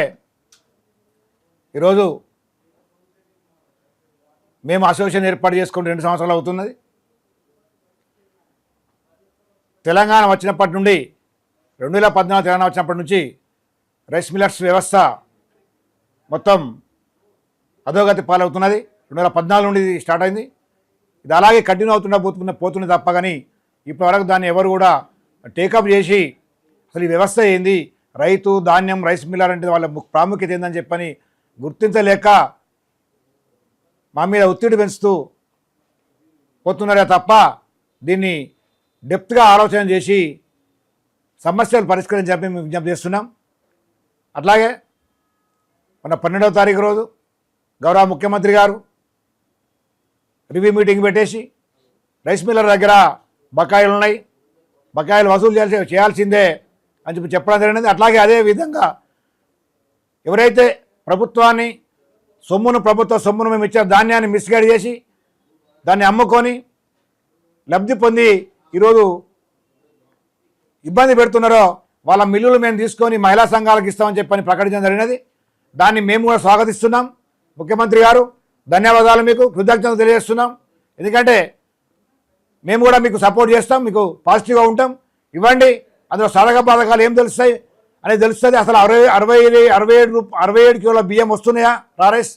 ఈరోజు మేము అసోసియేషన్ ఏర్పాటు చేసుకుని 2 సంవత్సరాలు అవుతున్నది. తెలంగాణ వచ్చినప్పటి నుండి 2014 తెలంగాణ వచ్చినప్పటి నుంచి రైస్ మిల్లర్స్ వ్యవస్థ మొత్తం అధోగతి పాలవుతున్నది. 2014 నుండి ఇది స్టార్ట్ అయింది. ఇది అలాగే కంటిన్యూ పోతుంది తప్ప కానీ ఇప్పటివరకు దాన్ని ఎవరు కూడా టేకప్ చేసి అసలు ఈ వ్యవస్థ ఏంది, రైతు ధాన్యం రైస్ మిల్లర్ అంటే వాళ్ళ ప్రాముఖ్యత ఏందని చెప్పని గుర్తించలేక మా మీద ఒత్తిడి పెంచుతూ పోతున్నారే తప్ప దీన్ని డెప్త్గా ఆలోచన చేసి సమస్యలు పరిష్కరించాలని మేము విజ్ఞప్తి చేస్తున్నాం. అట్లాగే మన 12వ తారీఖు రోజు గౌరవ ముఖ్యమంత్రి గారు రివ్యూ మీటింగ్ పెట్టేసి రైస్ మిల్లర్ దగ్గర బకాయిలు ఉన్నాయి, బకాయిలు వసూలు చేయాల్సిందే అని చెప్పడం జరిగినది. అట్లాగే అదే విధంగా ఎవరైతే ప్రభుత్వ సొమ్మును మేము ఇచ్చే ధాన్యాన్ని మిస్గైడ్ చేసి దాన్ని అమ్ముకొని లబ్ధి పొంది ఈరోజు ఇబ్బంది పెడుతున్నారో వాళ్ళ మిల్లులు మేము తీసుకొని మహిళా సంఘాలకు ఇస్తామని చెప్పని ప్రకటించడం జరిగినది. దాన్ని మేము కూడా స్వాగతిస్తున్నాం. ముఖ్యమంత్రి గారు ధన్యవాదాలు, మీకు కృతజ్ఞతలు తెలియజేస్తున్నాం. ఎందుకంటే మేము కూడా మీకు సపోర్ట్ చేస్తాం, మీకు పాజిటివ్గా ఉంటాం. ఇవ్వండి, అందులో సాధక బాధకాలు ఏం తెలుస్తాయి అనేది తెలుస్తుంది. అసలు 67 కిలోల బియ్యం వస్తున్నాయా రారేస్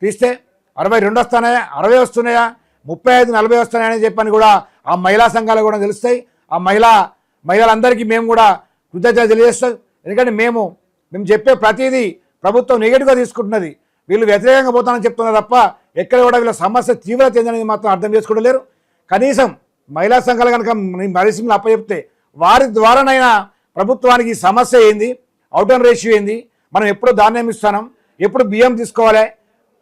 తీస్తే, 62 వస్తున్నాయా, 60 వస్తున్నాయా, 35, 40 వస్తున్నాయని చెప్పని కూడా ఆ మహిళా సంఘాలు కూడా తెలుస్తాయి. ఆ మహిళలందరికీ మేము కూడా కృతజ్ఞతలు తెలియజేస్తాం. ఎందుకంటే మేము చెప్పే ప్రతిదీ ప్రభుత్వం నెగిటివ్గా తీసుకుంటున్నది. వీళ్ళు వ్యతిరేకంగా పోతానని చెప్తున్నారు తప్ప ఎక్కడ కూడా వీళ్ళ సమస్య తీవ్రత ఏందనేది మాత్రం అర్థం చేసుకోలేరు. కనీసం మహిళా సంఘాలు కనుక మరిసిమ్లు అప్పచెప్తే వారి ద్వారానైనా ప్రభుత్వానికి సమస్య ఏంది, అవుట్ అండ్ రేషియో ఏంది, మనం ఎప్పుడు ధాన్యం ఇస్తున్నాం, ఎప్పుడు బియ్యం తీసుకోవాలి,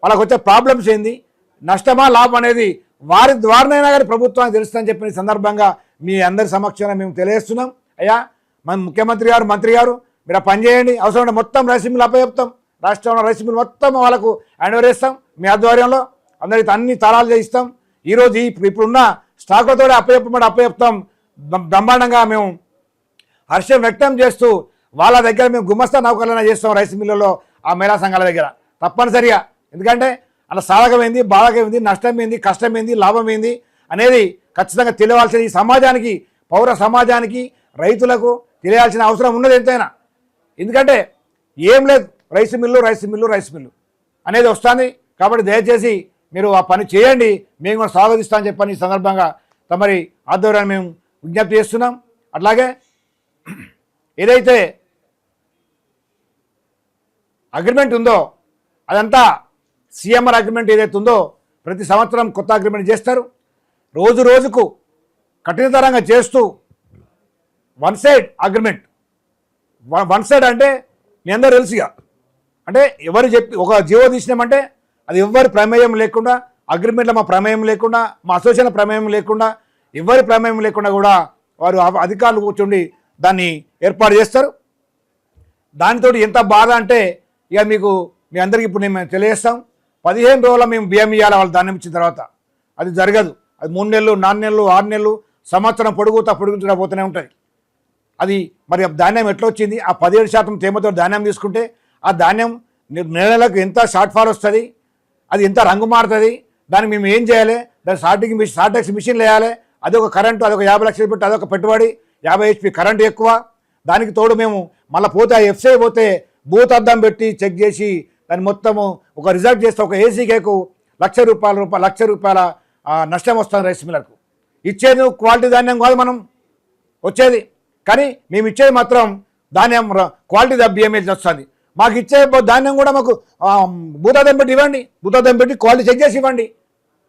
వాళ్ళకి వచ్చే ప్రాబ్లమ్స్ ఏంది, నష్టమా లాభం అనేది వారి ద్వారానైనా కానీ ప్రభుత్వానికి తెలుస్తుందని చెప్పిన సందర్భంగా మీ అందరి సమక్షంలో మేము తెలియజేస్తున్నాం. అయ్యా మన ముఖ్యమంత్రి గారు, మంత్రి గారు, మీరు పని చేయండి. అవసరమైన మొత్తం రైస్ మిల్లు అప్పచెప్తాం, రాష్ట్రంలో రైస్ మిల్లు మొత్తం వాళ్ళకు హ్యాండ్ ఓవర్ చేస్తాం. మీ ఆధ్వర్యంలో అందరికి అన్ని తాళాలు చేయిస్తాం. ఈరోజు ఇప్పుడున్న స్టాకులతో అప్పచెప్తాం. బ్రహ్మాండంగా మేము హర్షం వ్యక్తం చేస్తూ వాళ్ళ దగ్గర మేము గుమస్తా నౌకర్లైనా చేస్తాం రైస్ మిల్లులో, ఆ మహిళా సంఘాల దగ్గర తప్పనిసరిగా. ఎందుకంటే అలా సాధకమైంది, బాధకమైంది, నష్టమైంది, కష్టమైంది, లాభమైంది అనేది ఖచ్చితంగా తెలియవలసిన ఈ సమాజానికి, పౌర సమాజానికి, రైతులకు తెలియాల్సిన అవసరం ఉన్నది ఎంతైనా. ఎందుకంటే ఏం లేదు, రైస్ మిల్లు అనేది వస్తుంది. కాబట్టి దయచేసి మీరు ఆ పని చేయండి, మేము కూడా స్వాగతిస్తామని చెప్పని ఈ సందర్భంగా తమరి ఆధ్వర్యాన్ని మేము విజ్ఞప్తి చేస్తున్నాం. అట్లాగే ఏదైతే అగ్రిమెంట్ ఉందో అదంతా సీఎంఆర్ అగ్రిమెంట్ ఏదైతే ఉందో ప్రతి సంవత్సరం కొత్త అగ్రిమెంట్ చేస్తారు. రోజు రోజుకు కఠినతరంగా చేస్తూ one side agreement. One side అంటే మీ అందరూ తెలుసుగా, అంటే ఎవరు చెప్పి ఒక జీవో తీసినామంటే అది ఎవరి ప్రమేయం లేకుండా, అగ్రిమెంట్లో మా ప్రమేయం లేకుండా, మా అసోసియేషన్ ప్రమేయం లేకుండా, ఎవరి ప్రమేయం లేకుండా కూడా వారు అధికారులు కూర్చోండి దాన్ని ఏర్పాటు చేస్తారు. దానితో ఎంత బాధ అంటే ఇక మీ అందరికీ ఇప్పుడు మేము తెలియజేస్తాం. 15 రోజుల మేము బియ్యం ఇవ్వాలి వాళ్ళు ధాన్యం ఇచ్చిన తర్వాత. అది జరగదు. అది 3 నెలలు, 4 నెలలు, 6 నెలలు, సంవత్సరం పొడుగుతూ పోతూనే ఉంటుంది. అది మరి ధాన్యం ఎట్లా వచ్చింది? ఆ 17% తేమతో ధాన్యం తీసుకుంటే ఆ ధాన్యం నెలలకు ఎంత షార్ట్ ఫాల్ వస్తుంది, అది ఎంత రంగు మారుతుంది, దానికి మేము ఏం చేయాలి, దాని షార్టెక్స్ మిషన్లు వేయాలి, అదొక కరెంటు, అదొక 50 లక్షలు పెట్టి అదొక పెట్టుబడి, 50 HP కరెంటు ఎక్కువ. దానికి తోడు మేము మళ్ళీ పోతే ఆ ఎఫ్సీ పోతే బూత్ అద్దం పెట్టి చెక్ చేసి దాన్ని మొత్తము ఒక రిజల్ట్ చేస్తే ఒక ఏసీ కేకు లక్ష రూపాయల నష్టం వస్తుంది రైస్ మిల్లర్కు. ఇచ్చేది క్వాలిటీ ధాన్యం కాదు మనం వచ్చేది. కానీ మేము ఇచ్చేది మాత్రం ధాన్యం క్వాలిటీ బియ్యం వస్తుంది. మాకు ఇచ్చే ధాన్యం కూడా మాకు భూతాదం పెట్టి ఇవ్వండి, భూతాదం పెట్టి క్వాలిటీ చెక్ చేసి ఇవ్వండి,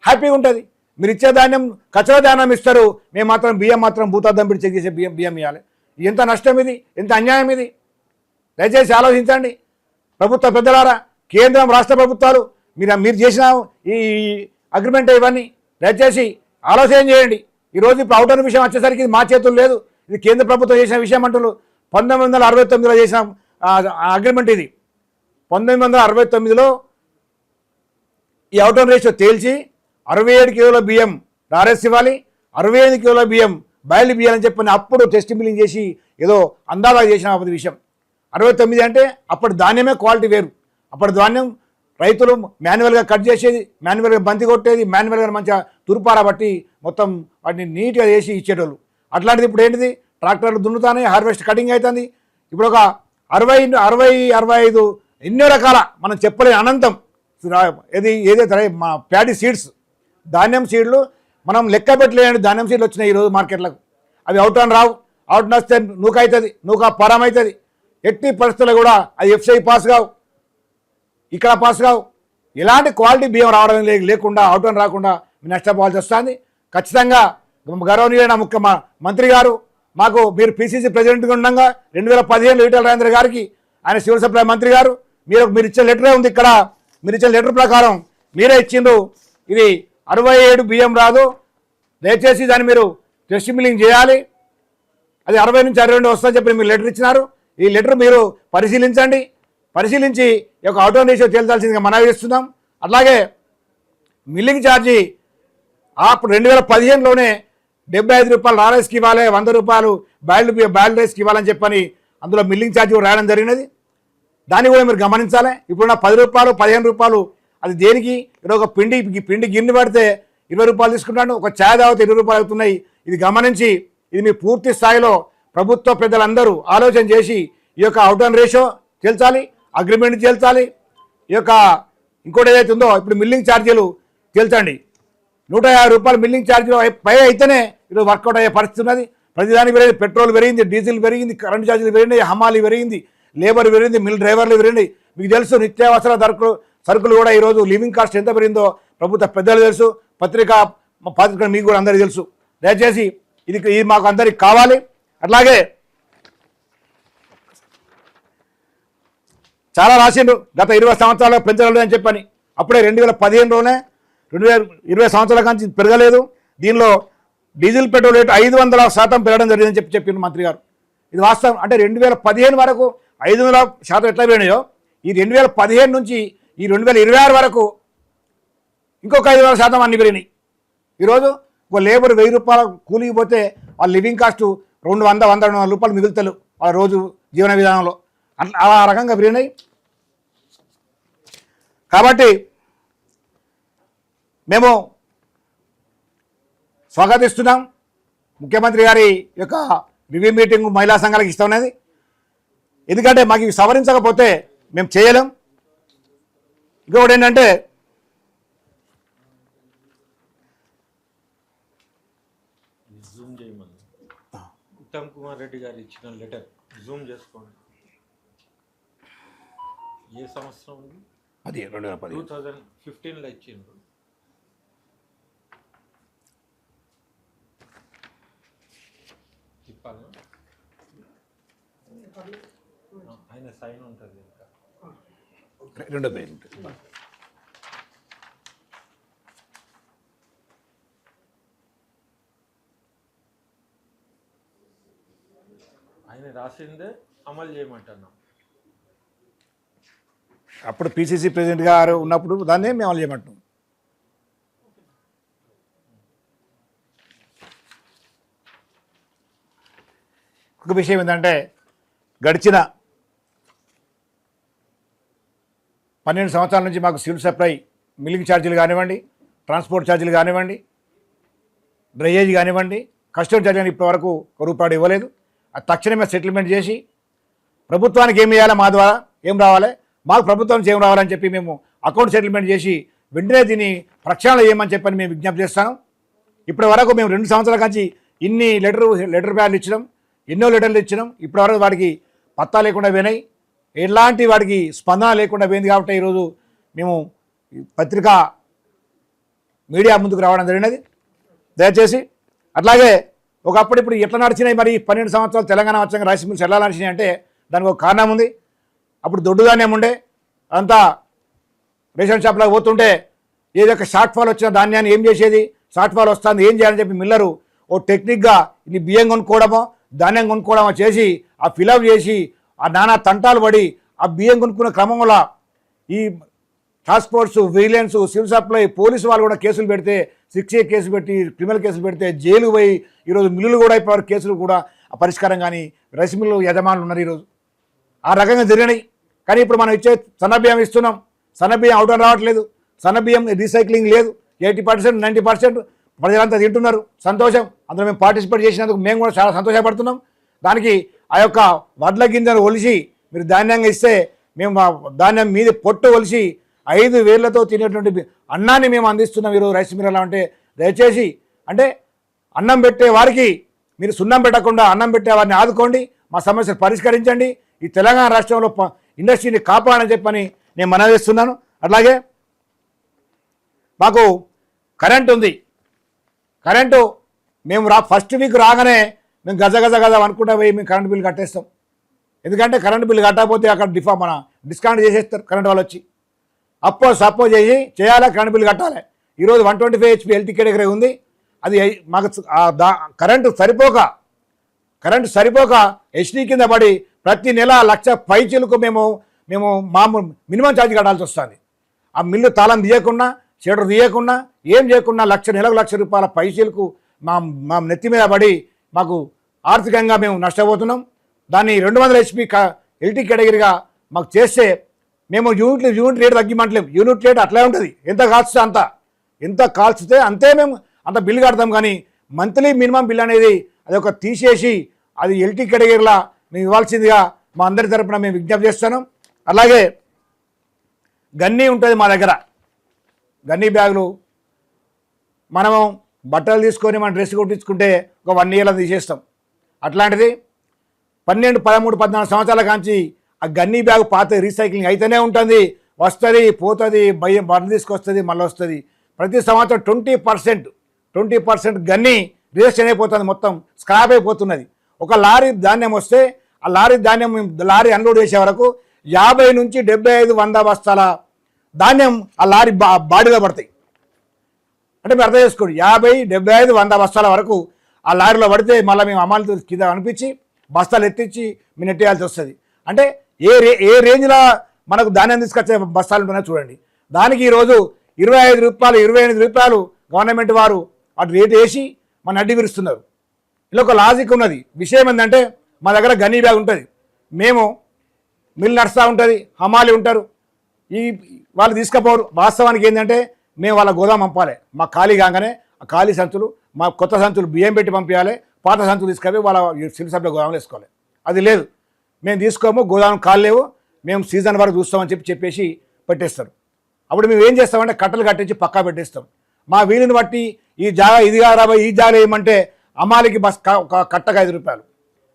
హ్యాపీగా ఉంటుంది. మీరు ఇచ్చే ధాన్యం కచరా ధాన్యం ఇస్తారు, మేము మాత్రం బియ్యం మాత్రం భూతాదం పెట్టి చెక్ చేసే బియ్యం ఇవ్వాలి. ఎంత నష్టం ఇది, ఎంత అన్యాయం ఇది. దయచేసి ఆలోచించండి ప్రభుత్వ పెద్దలారా, కేంద్రం రాష్ట్ర ప్రభుత్వాలు మీరు చేసిన ఈ అగ్రిమెంట్ ఇవన్నీ దయచేసి ఆలోచన చేయండి. ఈరోజు ఇప్పుడు అవుటర్ విషయం వచ్చేసరికి ఇది మా చేతులు లేదు, ఇది కేంద్ర ప్రభుత్వం చేసిన విషయం అంటున్నారు. 1969లో చేసిన అగ్రిమెంట్ ఇది. 1969లో ఈ అవుటర్ రేషియో తేల్చి 67 కిలోల బియ్యం ఆర్ఎస్ ఇవ్వాలి, 65 కిలోల బియ్యం బయలు బియ్యం అని చెప్పని అప్పుడు టెస్ట్ బిల్లింగ్ చేసి ఏదో అందాలా చేసిన విషయం. 69 అంటే అప్పటి ధాన్యమే క్వాలిటీ వేరు. అప్పటి ధాన్యం రైతులు మాన్యువల్గా కట్ చేసేది, మాన్యువల్గా బంతి కొట్టేది, మాన్యువల్గా మంచిగా తురుపార బట్టి మొత్తం వాటిని నీట్గా చేసి ఇచ్చేటోళ్ళు. అట్లాంటిది ఇప్పుడు ఏంటిది, ట్రాక్టర్లు దున్నుతానే, హార్వెస్ట్ కటింగ్ అవుతుంది. ఇప్పుడు ఒక 60, 65 ఎన్నో రకాల మనం చెప్పలేని అనంతం ఏదైతే మన ప్యాడీ సీడ్స్, ధాన్యం సీడ్లు మనం లెక్క పెట్టలేని ధాన్యం సీడ్లు వచ్చినాయి ఈరోజు మార్కెట్లకు. అవి అవుట్ అని రావు, అవుట్ వస్తే నూక అవుతుంది, నూక పరం అవుతుంది. ఎట్టి పరిస్థితుల్లో కూడా అది ఎఫ్సిఐ పాస్ కావు, ఇక్కడ పాస్ కావు. ఎలాంటి క్వాలిటీ బియ్యం రావడం లేకుండా అవుట్ అని రాకుండా నష్టపోవాల్సి వస్తుంది. ఖచ్చితంగా గౌరవనీయులైన మంత్రి గారు మాకు మీరు పిసిసి ప్రెసిడెంట్గా ఉండగా 2015 ఈటెల రాజేందర్ గారికి ఆయన సివిల్ సప్లై మంత్రి గారు మీరు ఇచ్చే లెటరే ఉంది. ఇక్కడ మీరు ఇచ్చే లెటర్ ప్రకారం మీరే ఇచ్చిండ్రు, ఇది 67 బియ్యం రాదు, దయచేసి దాన్ని మీరు టెస్ట్ బిల్లింగ్ చేయాలి, అది 60 నుంచి 62 వస్తుందని చెప్పి మీరు లెటర్ ఇచ్చినారు. ఈ లెటర్ మీరు పరిశీలించండి, పరిశీలించి ఈ యొక్క అవుట్ రేషియో తేల్చాల్సిందిగా మనవి చేస్తున్నాం. అట్లాగే మిల్లింగ్ ఛార్జీ 2015లోనే 75 రూపాయలు రైస్కి ఇవ్వాలి, 100 రూపాయలు బాయిల్డ్ రైస్కి ఇవ్వాలని చెప్పని అందులో మిల్లింగ్ ఛార్జీ కూడా రాయడం జరిగినది. దాన్ని కూడా మీరు గమనించాలి. ఇప్పుడున్న 10 రూపాయలు 15 రూపాయలు అది దేనికి, ఇక్కడ ఒక పిండి గిన్నె పడితే 20 రూపాయలు తీసుకుంటాను, ఒక ఛాయ్ తాగితే 20 రూపాయలు అవుతున్నాయి. ఇది గమనించి ఇది మీ పూర్తి స్థాయిలో ప్రభుత్వ పెద్దలందరూ ఆలోచన చేసి ఈ యొక్క అవుట్ అండ్ రేషియో తేల్చాలి, అగ్రిమెంట్ తేల్చాలి. ఈ యొక్క ఇంకోటి ఏదైతే ఉందో ఇప్పుడు మిల్లింగ్ ఛార్జీలు తేల్చండి. 150 రూపాయలు మిల్లింగ్ ఛార్జీలు పై అయితేనే ఈరోజు వర్కౌట్ అయ్యే పరిస్థితి ఉన్నది. ప్రతిదానికి పెరిగింది, పెట్రోల్ పెరిగింది, డీజిల్ పెరిగింది, కరెంట్ ఛార్జీలు పెరిగినాయి, హమాలి పెరిగింది, లేబర్ పెరిగింది, మిల్ డ్రైవర్లు పెరిగింది. మీకు తెలుసు నిత్యావసర సరుకులు కూడా ఈరోజు లివింగ్ కాస్ట్ ఎంత పెరిగిందో ప్రభుత్వ పెద్దలు తెలుసు, పత్రిక మీకు కూడా అందరికీ తెలుసు. దయచేసి ఇది మాకు అందరికి కావాలి. అట్లాగే చాలా రాసిండ్రు గత 20 సంవత్సరాలుగా పెంచలేదు అని చెప్పని. అప్పుడే 2015లోనే 2020 సంవత్సరాల నుంచి పెరగలేదు. దీనిలో డీజిల్ పెట్రోల్ రేటు 500% పెరగడం జరిగిందని చెప్పిండు మంత్రి గారు. ఇది వాస్తవం. అంటే 2015 వరకు 500% ఎట్లా పెరిగినాయో ఈ 2015 నుంచి ఈ 2026 వరకు ఇంకొక 500% అన్ని పెరిగినాయి. ఈరోజు ఒక లేబర్ 1000 రూపాయల కూలికి పోతే వాళ్ళ లివింగ్ కాస్ట్ 200-200 రూపాయలు మిగులుతారు వాళ్ళ రోజు జీవన విధానంలో. అట్లా ఆ రకంగా పెరిగినాయి. కాబట్టి మేము స్వాగతిస్తున్నాం ముఖ్యమంత్రి గారి యొక్క రివ్యూ మీటింగ్ మహిళా సంఘాలకు ఇస్తామనేది. ఎందుకంటే మాకు ఇవి సవరించకపోతే మేము చేయలేం. ఇంకొకటి ఏంటంటే ఉత్తమ్ కుమార్ రెడ్డి గారు ఇచ్చిన లెటర్ జూమ్ చేసుకోండి. ఏ సంవత్సరం ఉంది? అది 2015లో ఇచ్చిండ్రు. తిప్పాలన్నా ఆయన సైన్ ఉంటుంది ఇంకా 2 పేజీలు ఉంటుంది. ఆయన రాసిందే అమలు చేయమంటున్నాం. అప్పుడు పిసిసి ప్రెసిడెంట్ గారు ఉన్నప్పుడు దాన్నే మేము అమలు చేయమంటున్నాం. ఒక విషయం ఏంటంటే గడిచిన 12 సంవత్సరాల నుంచి మాకు సివిల్ సప్లై మిల్లింగ్ ఛార్జీలు కానివ్వండి, ట్రాన్స్పోర్ట్ ఛార్జీలు కానివ్వండి, డ్రైనేజ్ కానివ్వండి, కస్టమర్ ఛార్జీ అని ఇప్పటివరకు రూపాయలు ఇవ్వలేదు. అది తక్షణమే సెటిల్మెంట్ చేసి ప్రభుత్వానికి ఏం చేయాలి, మా ద్వారా ఏం రావాలి, మాకు ప్రభుత్వం నుంచి ఏం రావాలని చెప్పి మేము అకౌంట్ సెటిల్మెంట్ చేసి వెంటనే దీన్ని ప్రక్షాళన చేయమని చెప్పని మేము విజ్ఞప్తి చేస్తాం. ఇప్పటి వరకు మేము 2 సంవత్సరాల నుంచి ఇన్ని లెటర్ ప్యాడ్లు ఇచ్చినాం, ఎన్నో లెటర్లు ఇచ్చినాం, ఇప్పటివరకు వాడికి పత్తా లేకుండా పోయినాయి, ఎలాంటి వాడికి స్పందన లేకుండా పోయింది. కాబట్టి ఈరోజు మేము పత్రికా మీడియా ముందుకు రావడం జరిగినది. దయచేసి అట్లాగే ఒకప్పుడు ఇప్పుడు ఎట్లా నడిచినాయి మరి 12 సంవత్సరాలు తెలంగాణ వచ్చాక రైస్ మిల్స్ ఎలా నడిచినాయి అంటే దానికి ఒక కారణం ఉంది. అప్పుడు దొడ్డు ధాన్యం ఉండే, అంతా రేషన్ షాప్లోకి పోతుంటే ఏదో ఒక షార్ట్ ఫాల్ వచ్చిన ధాన్యాన్ని ఏం చేసేది, షార్ట్ ఫాల్ వస్తుంది ఏం చేయాలని చెప్పి మిల్లరు ఓ టెక్నిక్గా ఇది బియ్యం కొనుక్కోవడమో ధాన్యం కొనుక్కోవడమో చేసి ఆ ఫిలప్ చేసి ఆ నానా తంటాలు పడి ఆ బియ్యం కొనుక్కున్న క్రమంలో ఈ task force, vigilance, civil supply, police వాళ్ళు కూడా కేసులు పెడితే 6A కేసు పెట్టి క్రిమినల్ కేసులు పెడితే జైలు పోయి ఈరోజు మిల్లులు కూడా అయిపోయారు, కేసులు కూడా ఆ పరిష్కారం కానీ రైస్ మిల్లు యజమానులు ఉన్నారు ఈరోజు. ఆ రకంగా జరిగినాయి. కానీ ఇప్పుడు మనం ఇచ్చే సన్నబియ్యం ఇస్తున్నాం, సన్నబియ్యం అవుట్ రావట్లేదు, సన్నబియ్యం రీసైక్లింగ్ లేదు, 80% 90% ప్రజలంతా తింటున్నారు, సంతోషం. అందులో మేము పార్టిసిపేట్ చేసినందుకు మేము కూడా చాలా సంతోషపడుతున్నాం. దానికి ఆ యొక్క వడ్ల గింజలు ఒలిసి మీరు ధాన్యంగా ఇస్తే మేము ధాన్యం మీద పొట్టు ఒలిసి 5 వేలతో తినేటువంటి అన్నాన్ని మేము అందిస్తున్నాం ఈరోజు రైస్ మిల్. ఎలా అంటే దయచేసి అంటే అన్నం పెట్టే వారికి మీరు సున్నం పెట్టకుండా అన్నం పెట్టే వారిని ఆదుకోండి, మా సమస్యలు పరిష్కరించండి, ఈ తెలంగాణ రాష్ట్రంలో ఇండస్ట్రీని కాపాడని చెప్పని నేను మనవి చేస్తున్నాను. అట్లాగే మాకు కరెంట్ ఉంది, కరెంటు మేము ఫస్ట్ వీక్ రాగానే మేము గజ అనుకుంటా పోయి మేము కరెంట్ బిల్ కట్టేస్తాం. ఎందుకంటే కరెంట్ బిల్ కట్టకపోతే అక్కడ మన డిస్కౌంట్ చేసేస్తారు కరెంట్ వాళ్ళు వచ్చి. సప్పో చేయాలా, కరెంట్ బిల్ కట్టాలి. ఈరోజు 125 HP ఎల్టీ కేటగిరీ ఉంది. అది మాకు కరెంటు సరిపోక హెచ్డీ కింద పడి ప్రతి నెల 1,00,000 పైచీలకు మేము మామూలు మినిమం ఛార్జ్ కట్టాల్సి వస్తుంది. ఆ మిల్లు తాళం తీయకుండా, షెటర్ తీయకుండా, ఏం చేయకుండా నెలకు 1,00,000 రూపాయల పైచీలకు మా నెత్తి మీద పడి మాకు ఆర్థికంగా మేము నష్టపోతున్నాం. దాన్ని 200 HP ఎల్టీ కేటగిరీగా మాకు చేస్తే మేము యూనిట్ రేట్ తగ్గిమంటలేము. యూనిట్ రేట్ అట్లే ఉంటుంది, ఎంత కాల్చితే అంతే మేము అంత బిల్లు కడతాం. కానీ మంత్లీ మినిమం బిల్ అనేది అది ఒక తీసేసి అది ఎల్టీ కేటగిరీలా మేము ఇవ్వాల్సిందిగా మా అందరి తరపున మేము విజ్ఞప్తి చేస్తున్నాం. అలాగే గన్నీ ఉంటుంది మా దగ్గర, గన్నీ బ్యాగులు మనము బట్టలు తీసుకొని మనం డ్రెస్ కుట్టించుకుంటే ఒక 1 yearలో తీసేస్తాం. అట్లాంటిది 12, 13, 14 సంవత్సరాల కాంచి ఆ గన్నీ బ్యాగ్ పాత రీసైక్లింగ్ అయితేనే ఉంటుంది, వస్తుంది పోతుంది, బట్టలు తీసుకొస్తుంది మళ్ళీ వస్తుంది. ప్రతి సంవత్సరం 20% గన్నీ రిజెక్షన్ అయిపోతుంది, మొత్తం స్క్రాప్ అయిపోతున్నది. ఒక లారీ ధాన్యం వస్తే ఆ లారీ అన్లోడ్ చేసే వరకు 50 నుంచి 75, 100 బస్తాల ధాన్యం ఆ లారీ బాడీలో పడతాయి. అంటే మీరు అర్థం చేసుకోండి, 50, 75, 100 బస్తాల వరకు ఆ లారీలో పడితే మళ్ళీ మేము అమ్మాయిలతో కింద అనిపించి బస్తాలు ఎత్తించి మేము నెట్టేయాల్సి వస్తుంది. అంటే ఏ రేంజ్లో మనకు ధాన్యం తీసుకొచ్చే బస్తాలు ఉంటున్నాయో చూడండి. దానికి ఈరోజు 25 రూపాయలు, 28 రూపాయలు గవర్నమెంట్ వారు అటు రేటు వేసి మన అడ్డి విరుస్తున్నారు. ఇలా ఒక లాజిక్ ఉన్నది. విషయం ఏంటంటే మా దగ్గర గన్నీ బ్యాగ్ ఉంటుంది, మేము మిల్ నడుస్తూ ఉంటుంది, హమాలి ఉంటారు, వాళ్ళు తీసుకుపోరు. వాస్తవానికి ఏంటంటే మేము వాళ్ళ గోదాం పంపాలి, మా ఖాళీ కాగానే ఆ ఖాళీ సంచులు, మా కొత్త సంచులు బియ్యం పెట్టి పంపించాలి, పాత సంచులు తీసుకొని వాళ్ళ సివిల్ సప్లై గోదాంలో వేసుకోవాలి. అది లేదు, మేము తీసుకోము, గోదాం ఖాళీ లేవు, మేము సీజన్ వరకు చూస్తామని చెప్పేసి పెట్టేస్తారు. అప్పుడు మేము ఏం చేస్తామంటే కట్టలు కట్టించి పక్కా పెట్టేస్తాం. మా వీలుని బట్టి ఈ జాగా ఇది కారాబో ఈ జాగా ఏమంటే అమ్మాలికి కట్టకు 5 రూపాయలు,